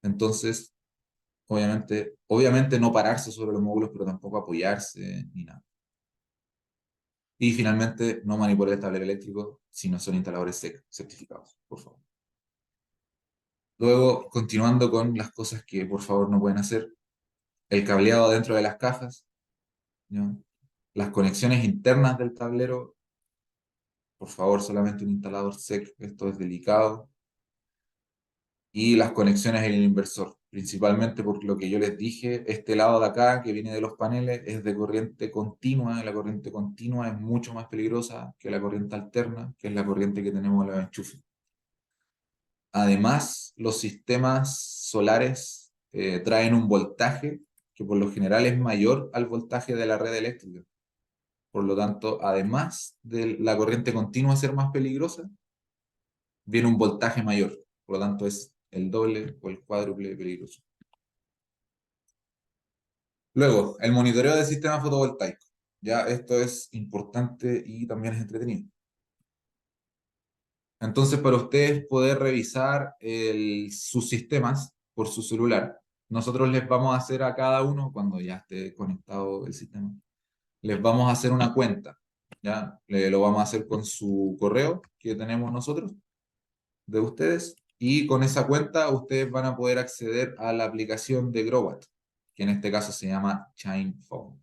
Entonces, obviamente no pararse sobre los módulos, pero tampoco apoyarse ni nada. Y finalmente, no manipular el tablero eléctrico si no son instaladores SEC certificados, por favor. Luego, continuando con las cosas que por favor no pueden hacer, el cableado dentro de las cajas, ¿ya? Las conexiones internas del tablero, por favor, solamente un instalador SEC, esto es delicado. Y las conexiones en el inversor, principalmente por lo que yo les dije, este lado de acá que viene de los paneles es de corriente continua, y la corriente continua es mucho más peligrosa que la corriente alterna, que es la corriente que tenemos en los enchufes. Además, los sistemas solares traen un voltaje que por lo general es mayor al voltaje de la red eléctrica. Por lo tanto, además de la corriente continua ser más peligrosa, viene un voltaje mayor. Por lo tanto, es el doble o el cuádruple peligroso. Luego, el monitoreo del sistema fotovoltaico. Ya esto es importante y también es entretenido. Entonces, para ustedes poder revisar sus sistemas por su celular, nosotros les vamos a hacer a cada uno, cuando ya esté conectado el sistema, les vamos a hacer una cuenta. ¿Ya? Lo vamos a hacer con su correo que tenemos nosotros, de ustedes, y con esa cuenta ustedes van a poder acceder a la aplicación de Growat, que en este caso se llama Chime Phone.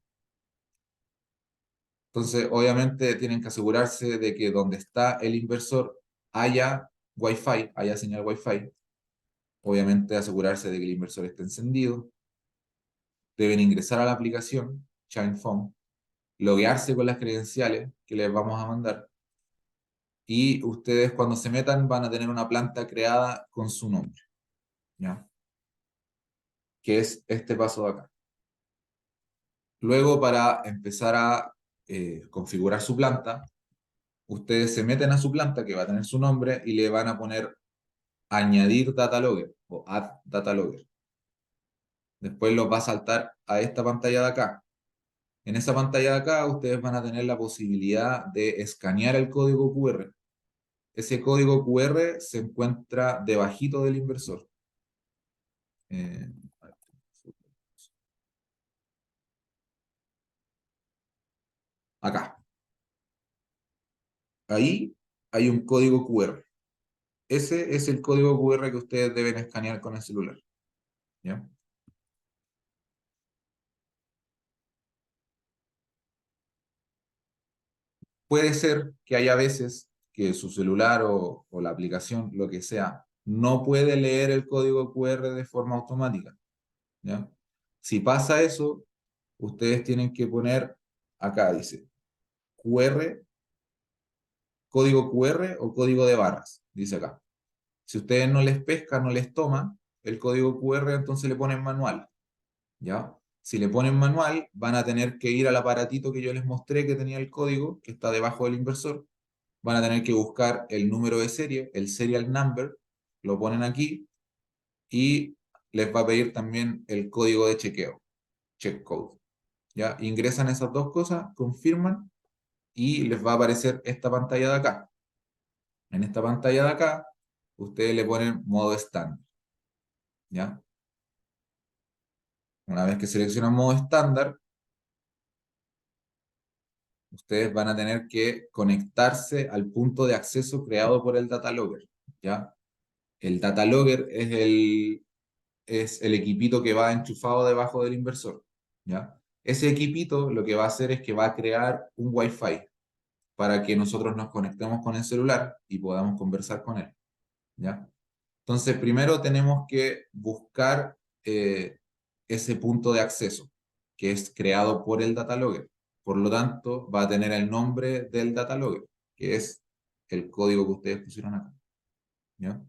Entonces, obviamente tienen que asegurarse de que donde está el inversor haya Wi-Fi, haya señal Wi-Fi. Obviamente asegurarse de que el inversor esté encendido. Deben ingresar a la aplicación Chime Phone, loguearse con las credenciales que les vamos a mandar. Y ustedes cuando se metan van a tener una planta creada con su nombre, ¿ya? Que es este paso de acá. Luego, para empezar a configurar su planta, ustedes se meten a su planta que va a tener su nombre y le van a poner añadir data logger o add data logger. Después los va a saltar a esta pantalla de acá. En esa pantalla de acá ustedes van a tener la posibilidad de escanear el código QR. Ese código QR se encuentra debajito del inversor. Eh, Acá. Ahí hay un código QR. Ese es el código QR que ustedes deben escanear con el celular, ¿ya? Puede ser que haya veces que su celular o la aplicación, lo que sea, no puede leer el código QR de forma automática, ¿ya? Si pasa eso, ustedes tienen que poner, acá dice, QR, código QR o código de barras, dice acá. Si ustedes no les pesca, no les toma el código QR, entonces le ponen manual, ¿ya? Si le ponen manual, van a tener que ir al aparatito que yo les mostré que tenía el código, que está debajo del inversor. Van a tener que buscar el número de serie, el serial number, lo ponen aquí, y les va a pedir también el código de chequeo, check code. ¿Ya? Ingresan esas dos cosas, confirman y les va a aparecer esta pantalla de acá. En esta pantalla de acá, ustedes le ponen modo estándar. ¿Ya? Una vez que seleccionan modo estándar, ustedes van a tener que conectarse al punto de acceso creado por el data logger. ¿Ya? El data logger es el equipito que va enchufado debajo del inversor. ¿Ya? Ese equipito lo que va a hacer es que va a crear un Wi-Fi para que nosotros nos conectemos con el celular y podamos conversar con él. ¿Ya? Entonces, primero tenemos que buscar ese punto de acceso, que es creado por el data logger. Por lo tanto, va a tener el nombre del data logger, que es el código que ustedes pusieron acá. ¿Ya?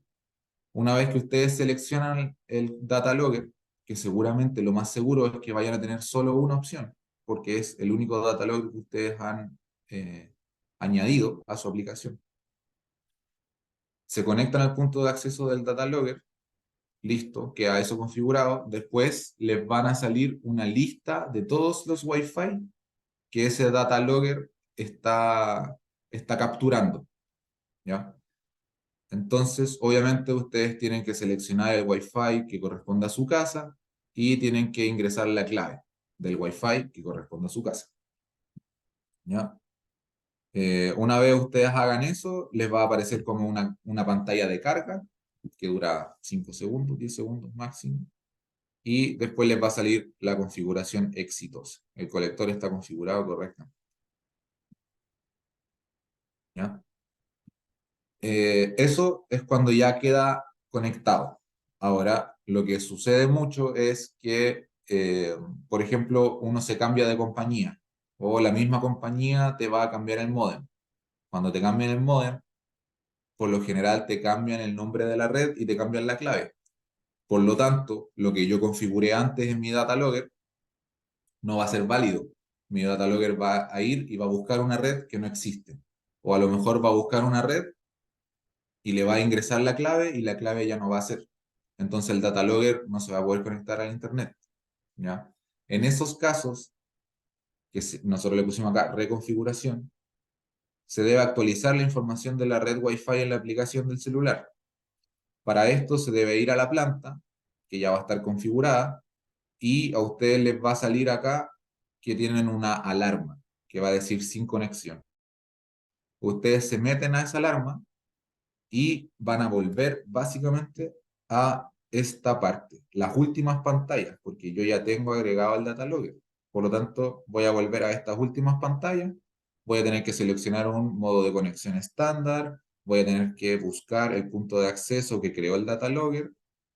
Una vez que ustedes seleccionan el data logger, que seguramente lo más seguro es que vayan a tener solo una opción, porque es el único data logger que ustedes han añadido a su aplicación. Se conectan al punto de acceso del data logger, listo, queda eso configurado. Después les van a salir una lista de todos los Wi-Fi que ese data logger está capturando, ¿ya? Entonces, obviamente, ustedes tienen que seleccionar el Wi-Fi que corresponde a su casa y tienen que ingresar la clave del Wi-Fi que corresponde a su casa, ¿ya? Una vez ustedes hagan eso, les va a aparecer como una pantalla de carga que dura 5 segundos, 10 segundos máximo. Y después les va a salir la configuración exitosa. El colector está configurado correctamente. ¿Ya? Eso es cuando ya queda conectado. Ahora, lo que sucede mucho es que, por ejemplo, uno se cambia de compañía o la misma compañía te va a cambiar el módem. Cuando te cambian el módem, por lo general te cambian el nombre de la red y te cambian la clave. Por lo tanto, lo que yo configuré antes en mi data logger no va a ser válido. Mi data logger va a ir y va a buscar una red que no existe. O a lo mejor va a buscar una red y le va a ingresar la clave y la clave ya no va a ser. Entonces el data logger no se va a poder conectar al internet. ¿Ya? En esos casos, nosotros le pusimos acá reconfiguración, se debe actualizar la información de la red Wi-Fi en la aplicación del celular. Para esto se debe ir a la planta, que ya va a estar configurada, y a ustedes les va a salir acá que tienen una alarma que va a decir sin conexión. Ustedes se meten a esa alarma y van a volver básicamente a esta parte, las últimas pantallas, porque yo ya tengo agregado el data logger. Por lo tanto, voy a volver a estas últimas pantallas, voy a tener que seleccionar un modo de conexión estándar, voy a tener que buscar el punto de acceso que creó el data logger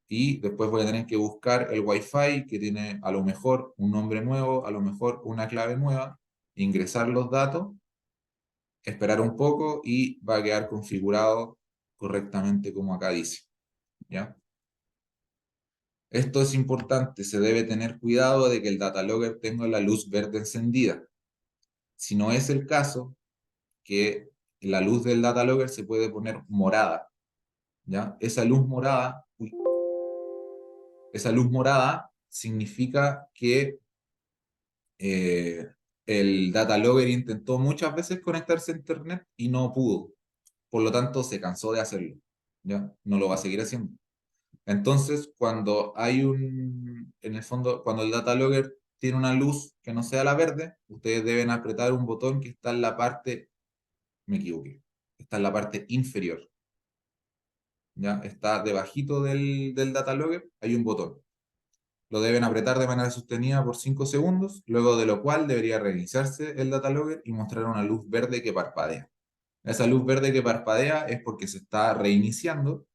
y después voy a tener que buscar el Wi-Fi que tiene a lo mejor un nombre nuevo, a lo mejor una clave nueva, ingresar los datos, esperar un poco y va a quedar configurado correctamente como acá dice. ¿Ya? Esto es importante, se debe tener cuidado de que el data logger tenga la luz verde encendida. Si no es el caso, que la luz del data logger se puede poner morada. ¿Ya? Esa luz morada significa que eh, el data logger intentó muchas veces conectarse a internet y no pudo. Por lo tanto, se cansó de hacerlo. ¿Ya? No lo va a seguir haciendo. Entonces, cuando hay en el fondo, cuando el data logger tiene una luz que no sea la verde, ustedes deben apretar un botón que está en la parte, me equivoqué, está en la parte inferior. ¿Ya? Está debajito del data logger, hay un botón. Lo deben apretar de manera sostenida por 5 segundos, luego de lo cual debería reiniciarse el data logger y mostrar una luz verde que parpadea. Esa luz verde que parpadea es porque se está reiniciando.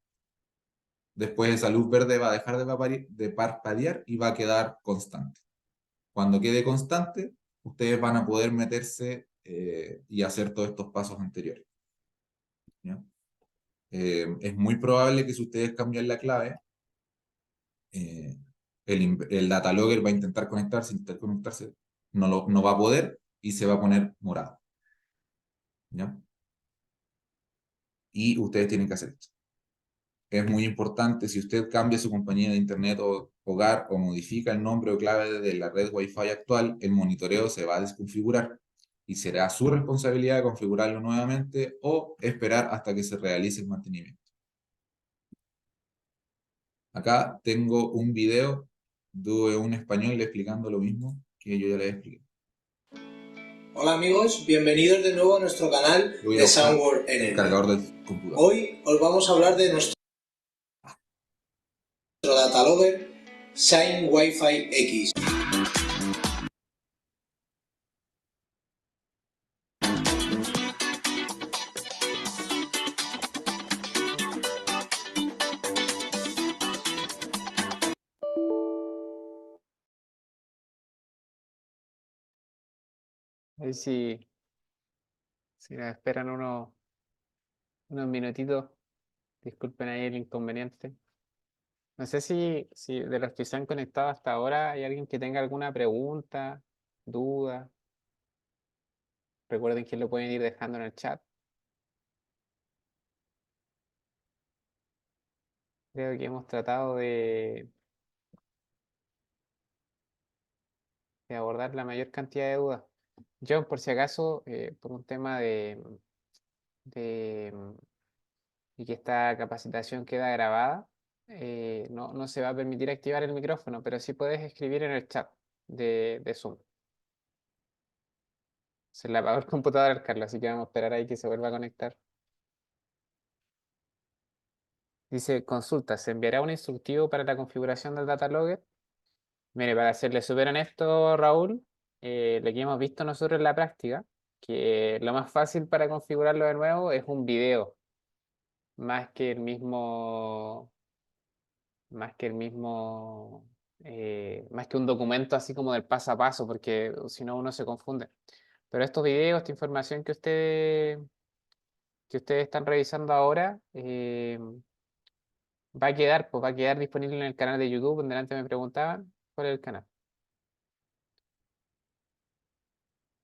Después esa luz verde va a dejar de parpadear y va a quedar constante. Cuando quede constante, ustedes van a poder meterse y hacer todos estos pasos anteriores. ¿Ya? Es muy probable que si ustedes cambian la clave, eh, el data logger va a intentar conectarse, no va a poder y se va a poner morado. ¿Ya? Y ustedes tienen que hacer esto. es muy importante, si usted cambia su compañía de internet o hogar o modifica el nombre o clave de la red Wi-Fi actual, el monitoreo se va a desconfigurar y será su responsabilidad configurarlo nuevamente o esperar hasta que se realice el mantenimiento. Acá tengo un video de un español explicando lo mismo que yo ya les expliqué. Hola amigos, bienvenidos de nuevo a nuestro canal de Soundworld Energy. Cargador del computador. Hoy os vamos a hablar de nuestro datalogger Shine Wi-Fi X. Ahí sí, si nos esperan unos minutitos, disculpen ahí el inconveniente. No sé si de los que se han conectado hasta ahora hay alguien que tenga alguna pregunta, duda. Recuerden que lo pueden ir dejando en el chat. Creo que hemos tratado de abordar la mayor cantidad de dudas. John, por si acaso, por un tema de y que esta capacitación queda grabada, no se va a permitir activar el micrófono, pero sí puedes escribir en el chat de Zoom. Se le apagó el computador al Carlos, así que vamos a esperar ahí que se vuelva a conectar. Dice, consulta, ¿se enviará un instructivo para la configuración del datalogger? Mire, para serle súper honesto, Raúl, lo que hemos visto nosotros en la práctica, que lo más fácil para configurarlo de nuevo es un video, más que el mismo, más que un documento así como del paso a paso, porque si no uno se confunde. Pero estos videos, esta información que ustedes están revisando ahora, va a quedar disponible en el canal de YouTube, donde antes me preguntaban cuál es el canal.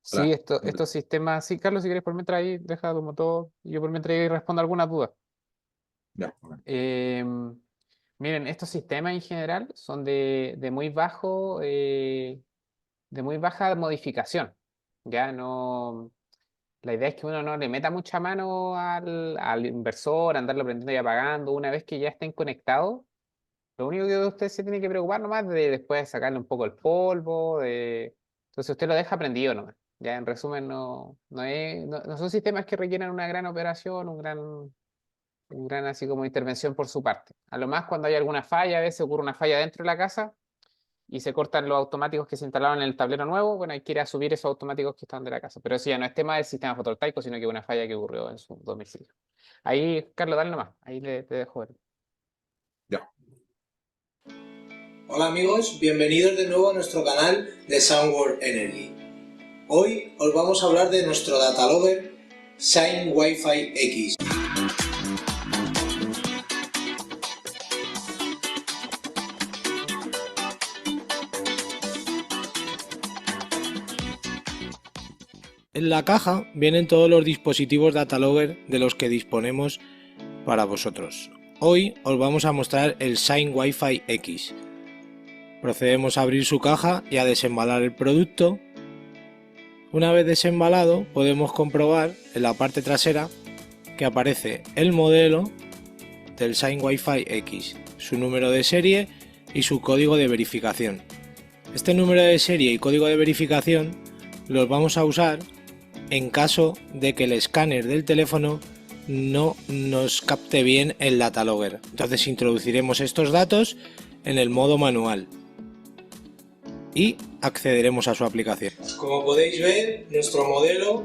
Sí, estos sistemas, sí, Carlos, si quieres por mientras ahí, deja como todo, y yo por mientras ahí respondo algunas dudas. Ya, okay. Miren, estos sistemas en general son de muy baja modificación. Ya no. La idea es que uno no le meta mucha mano al inversor, andarlo prendiendo y apagando. Una vez que ya estén conectados, lo único que usted se tiene que preocupar nomás de después sacarle un poco el polvo. Entonces usted lo deja prendido nomás. Ya en resumen, no son sistemas que requieran una gran operación, un gran así como intervención por su parte. A lo más cuando hay alguna falla, a veces ocurre una falla dentro de la casa y se cortan los automáticos que se instalaron en el tablero nuevo, bueno, hay que ir a subir esos automáticos que están de la casa. Pero eso ya no es tema del sistema fotovoltaico, sino que es una falla que ocurrió en su domicilio. Ahí, Carlos, dale nomás, ahí te dejo ver. Ya. Hola amigos, bienvenidos de nuevo a nuestro canal de Soundworld Energy. Hoy os vamos a hablar de nuestro datalogger Shine Wi-Fi X. En la caja vienen todos los dispositivos datalogger de los que disponemos para vosotros. Hoy os vamos a mostrar el Shine Wi-Fi X. Procedemos a abrir su caja y a desembalar el producto. Una vez desembalado, podemos comprobar en la parte trasera que aparece el modelo del Shine Wi-Fi X, su número de serie y su código de verificación. Este número de serie y código de verificación los vamos a usar en caso de que el escáner del teléfono no nos capte bien el datalogger. Entonces introduciremos estos datos en el modo manual y accederemos a su aplicación. Como podéis ver, nuestro modelo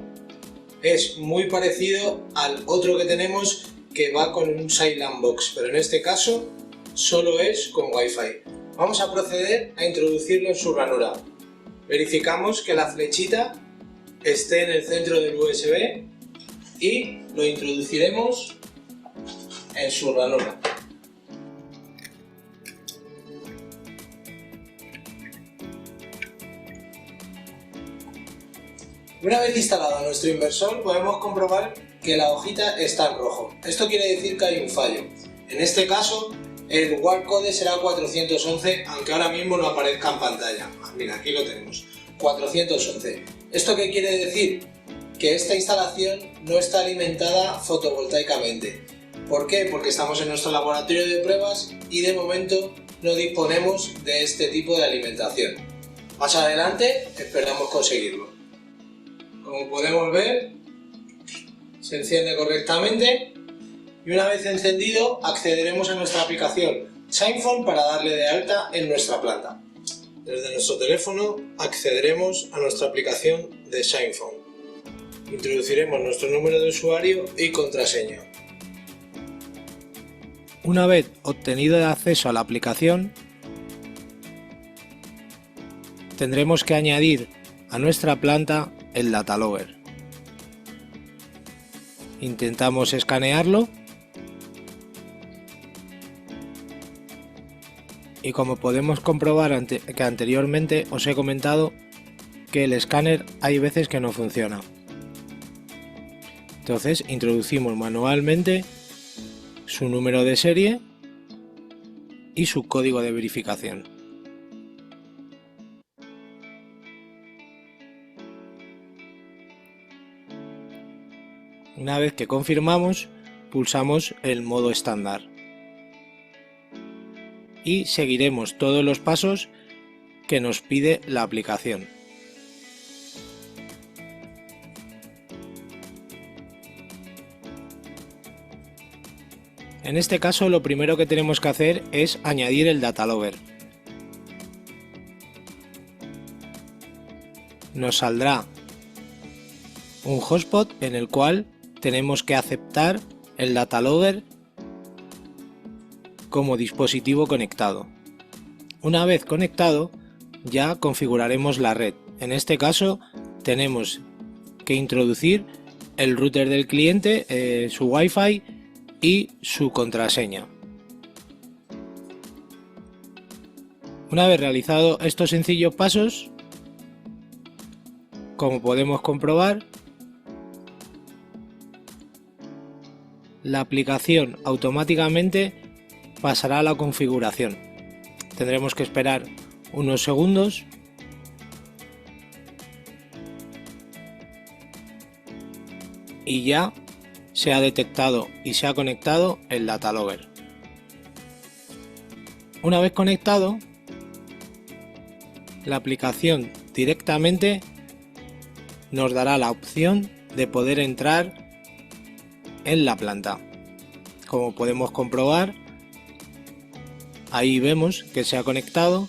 es muy parecido al otro que tenemos que va con un Silent Box, pero en este caso solo es con Wi-Fi. Vamos a proceder a introducirlo en su ranura. Verificamos que la flechita esté en el centro del USB y lo introduciremos en su ranura. Una vez instalado nuestro inversor, podemos comprobar que la hojita está en rojo. Esto quiere decir que hay un fallo. En este caso, el Wordcode será 411, aunque ahora mismo no aparezca en pantalla. Mira, aquí lo tenemos, 411. ¿Esto qué quiere decir? Que esta instalación no está alimentada fotovoltaicamente. ¿Por qué? Porque estamos en nuestro laboratorio de pruebas y de momento no disponemos de este tipo de alimentación. Más adelante esperamos conseguirlo. Como podemos ver, se enciende correctamente y una vez encendido accederemos a nuestra aplicación SignPhone para darle de alta en nuestra planta. Desde nuestro teléfono accederemos a nuestra aplicación de SignPhone. Introduciremos nuestro número de usuario y contraseña. Una vez obtenido el acceso a la aplicación, tendremos que añadir a nuestra planta el data logger. Intentamos escanearlo y como podemos comprobar que anteriormente os he comentado que el escáner hay veces que no funciona. Entonces introducimos manualmente su número de serie y su código de verificación. Una vez que confirmamos, pulsamos el modo estándar y seguiremos todos los pasos que nos pide la aplicación. En este caso, lo primero que tenemos que hacer es añadir el data logger. Nos saldrá un hotspot en el cual tenemos que aceptar el data logger como dispositivo conectado. Una vez conectado, ya configuraremos la red. En este caso, tenemos que introducir el router del cliente, su Wi-Fi y su contraseña. Una vez realizado estos sencillos pasos, como podemos comprobar, la aplicación automáticamente pasará a la configuración. Tendremos que esperar unos segundos y ya se ha detectado y se ha conectado el data logger. Una vez conectado, la aplicación directamente nos dará la opción de poder entrar en la planta. Como podemos comprobar, ahí vemos que se ha conectado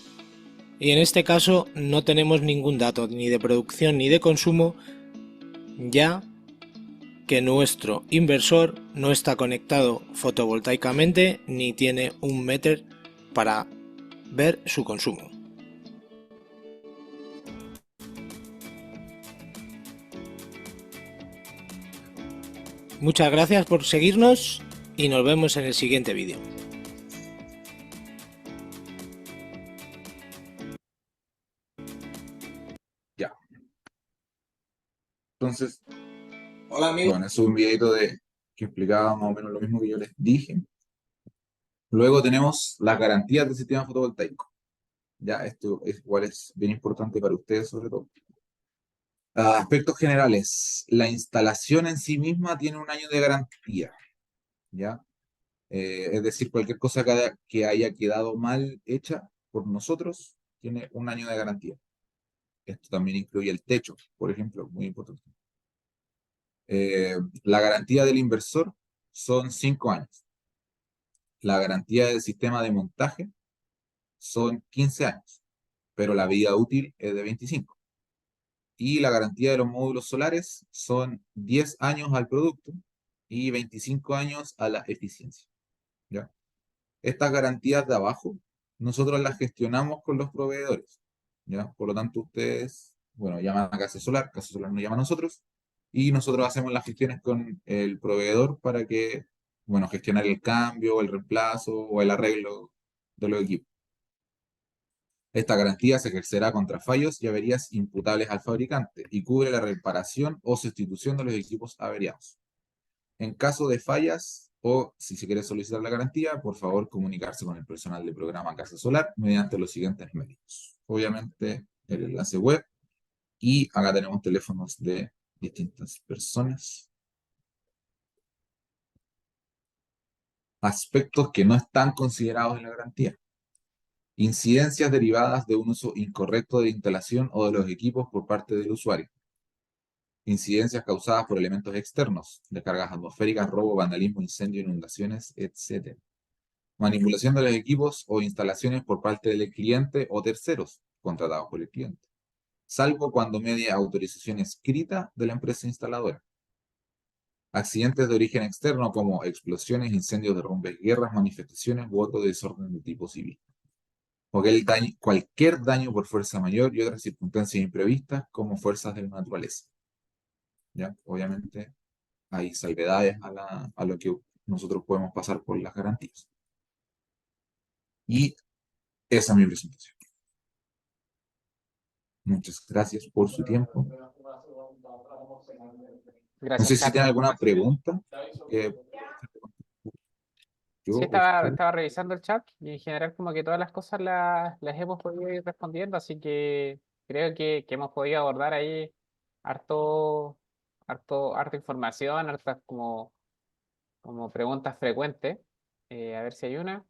y en este caso no tenemos ningún dato ni de producción ni de consumo, ya que nuestro inversor no está conectado fotovoltaicamente ni tiene un meter para ver su consumo. Muchas gracias por seguirnos y nos vemos en el siguiente vídeo. Ya. Entonces, Hola amigos. bueno, eso es un videito que explicaba más o menos lo mismo que yo les dije. Luego tenemos las garantías del sistema fotovoltaico. Ya, esto igual es bien importante para ustedes sobre todo. Aspectos generales. La instalación en sí misma tiene un año de garantía. ¿Ya? Es decir, cualquier cosa que haya quedado mal hecha por nosotros tiene un año de garantía. Esto también incluye el techo, por ejemplo, muy importante. La garantía del inversor son 5 años. La garantía del sistema de montaje son 15 años, pero la vida útil es de 25. Y la garantía de los módulos solares son 10 años al producto y 25 años a la eficiencia. ¿Ya? Estas garantías de abajo, nosotros las gestionamos con los proveedores. ¿Ya? Por lo tanto, ustedes, bueno, llaman a Casa Solar nos llama a nosotros, y nosotros hacemos las gestiones con el proveedor para que, bueno, gestionar el cambio, el reemplazo o el arreglo de los equipos. Esta garantía se ejercerá contra fallos y averías imputables al fabricante y cubre la reparación o sustitución de los equipos averiados. En caso de fallas, O si se quiere solicitar la garantía, por favor comunicarse con el personal del programa Casa Solar mediante los siguientes medios. Obviamente el enlace web, y acá tenemos teléfonos de distintas personas. Aspectos que no están considerados en la garantía. Incidencias derivadas de un uso incorrecto de la instalación o de los equipos por parte del usuario. Incidencias causadas por elementos externos, descargas atmosféricas, robo, vandalismo, incendio, inundaciones, etc. Manipulación de los equipos o instalaciones por parte del cliente o terceros contratados por el cliente, salvo cuando medie autorización escrita de la empresa instaladora. Accidentes de origen externo como explosiones, incendios, derrumbes, guerras, manifestaciones u otro desorden de tipo civil. Cualquier daño por fuerza mayor y otras circunstancias imprevistas como fuerzas de la naturaleza. ¿Ya? Obviamente hay salvedades a lo que nosotros podemos pasar por las garantías. Y esa es mi presentación. Muchas gracias por su tiempo. No Gracias, sé si Chad. tienen alguna pregunta. Yo Sí, o usted. estaba revisando el chat y en general como que todas las cosas las hemos podido ir respondiendo, así que creo que hemos podido abordar ahí harto, harta información, hartas como preguntas frecuentes. A ver si hay una.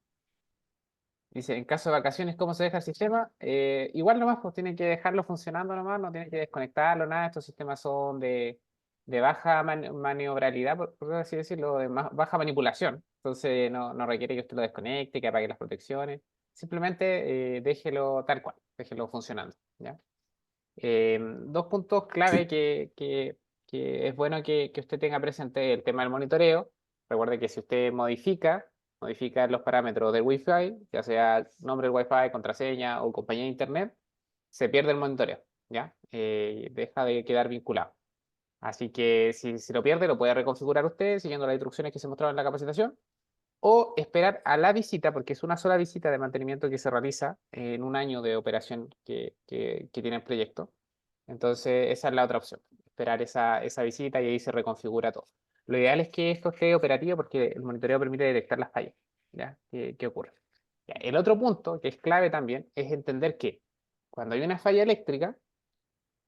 Dice, en caso de vacaciones, ¿cómo se deja el sistema? Igual nomás, pues tienen que dejarlo funcionando nomás, no tienen que desconectarlo, nada. Estos sistemas son de baja maniobrabilidad, por así decirlo, de baja manipulación. Entonces no requiere que usted lo desconecte, que apague las protecciones. Simplemente déjelo tal cual, déjelo funcionando, ¿ya? Dos puntos clave Sí, que es bueno que usted tenga presente: el tema del monitoreo. Recuerde que si usted modifica los parámetros del Wi-Fi, ya sea nombre del Wi-Fi, contraseña o compañía de internet, se pierde el monitoreo, ¿ya? Deja de quedar vinculado. Así que si lo pierde, lo puede reconfigurar usted siguiendo las instrucciones que se mostraron en la capacitación, o esperar a la visita, porque es una sola visita de mantenimiento que se realiza en un año de operación que tiene el proyecto. Entonces, esa es la otra opción, esperar esa visita y ahí se reconfigura todo. Lo ideal es que esto esté operativo porque el monitoreo permite detectar las fallas, ¿ya? ¿Qué ocurre? Ya, el otro punto, que es clave también, es entender que cuando hay una falla eléctrica,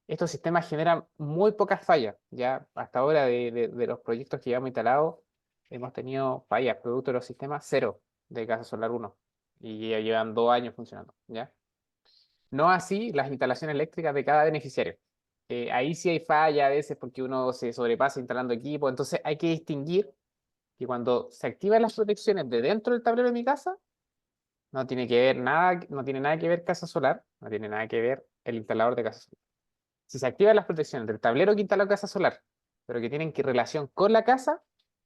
estos sistemas generan muy pocas fallas. Ya hasta ahora de los proyectos que llevamos instalados, hemos tenido fallas, producto de los sistemas cero de Casa Solar 1. Y ya llevan 2 años funcionando, ¿ya? No así las instalaciones eléctricas de cada beneficiario. Ahí sí hay falla a veces porque uno se sobrepasa instalando equipo. Entonces hay que distinguir que cuando se activan las protecciones de dentro del tablero de mi casa, no tiene que ver nada, no tiene nada que ver Casa Solar, no tiene nada que ver el instalador de Casa Solar. Si se activan las protecciones del tablero que instaló Casa Solar, pero que tienen que relación con la casa,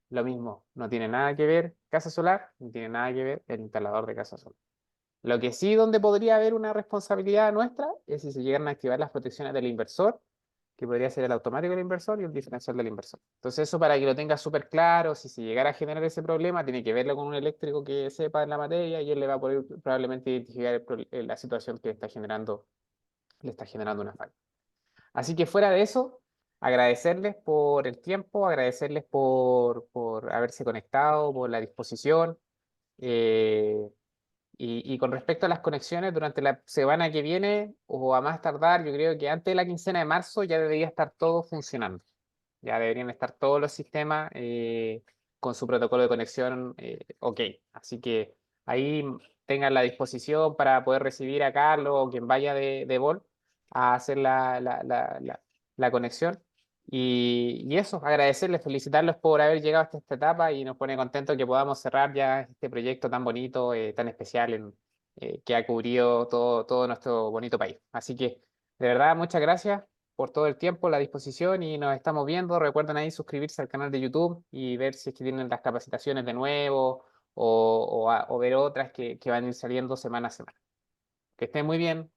lo mismo, no tiene nada que ver Casa Solar, ni tiene nada que ver el instalador de Casa Solar. Lo que sí, donde podría haber una responsabilidad nuestra, es si se llegan a activar las protecciones del inversor, que podría ser el automático del inversor y el diferencial del inversor. Entonces eso, para que lo tenga súper claro, si se llegara a generar ese problema, tiene que verlo con un eléctrico que sepa en la materia y él le va a poder probablemente identificar la situación que le está generando una falla. Así que fuera de eso, agradecerles por el tiempo, agradecerles por haberse conectado, por la disposición. eh, y con respecto a las conexiones, durante la semana que viene o a más tardar, yo creo que antes de la quincena de marzo ya debería estar todo funcionando. Ya deberían estar todos los sistemas con su protocolo de conexión ok. Así que ahí tengan la disposición para poder recibir a Carlos o quien vaya de Vol a hacer la conexión. Y eso, agradecerles, felicitarlos por haber llegado hasta esta etapa, y nos pone contento que podamos cerrar ya este proyecto tan bonito, tan especial, que ha cubrido todo nuestro bonito país. Así que, de verdad, muchas gracias por todo el tiempo, la disposición, y nos estamos viendo. Recuerden ahí suscribirse al canal de YouTube y ver si es que tienen las capacitaciones de nuevo o ver otras que van a ir saliendo semana a semana. Que estén muy bien.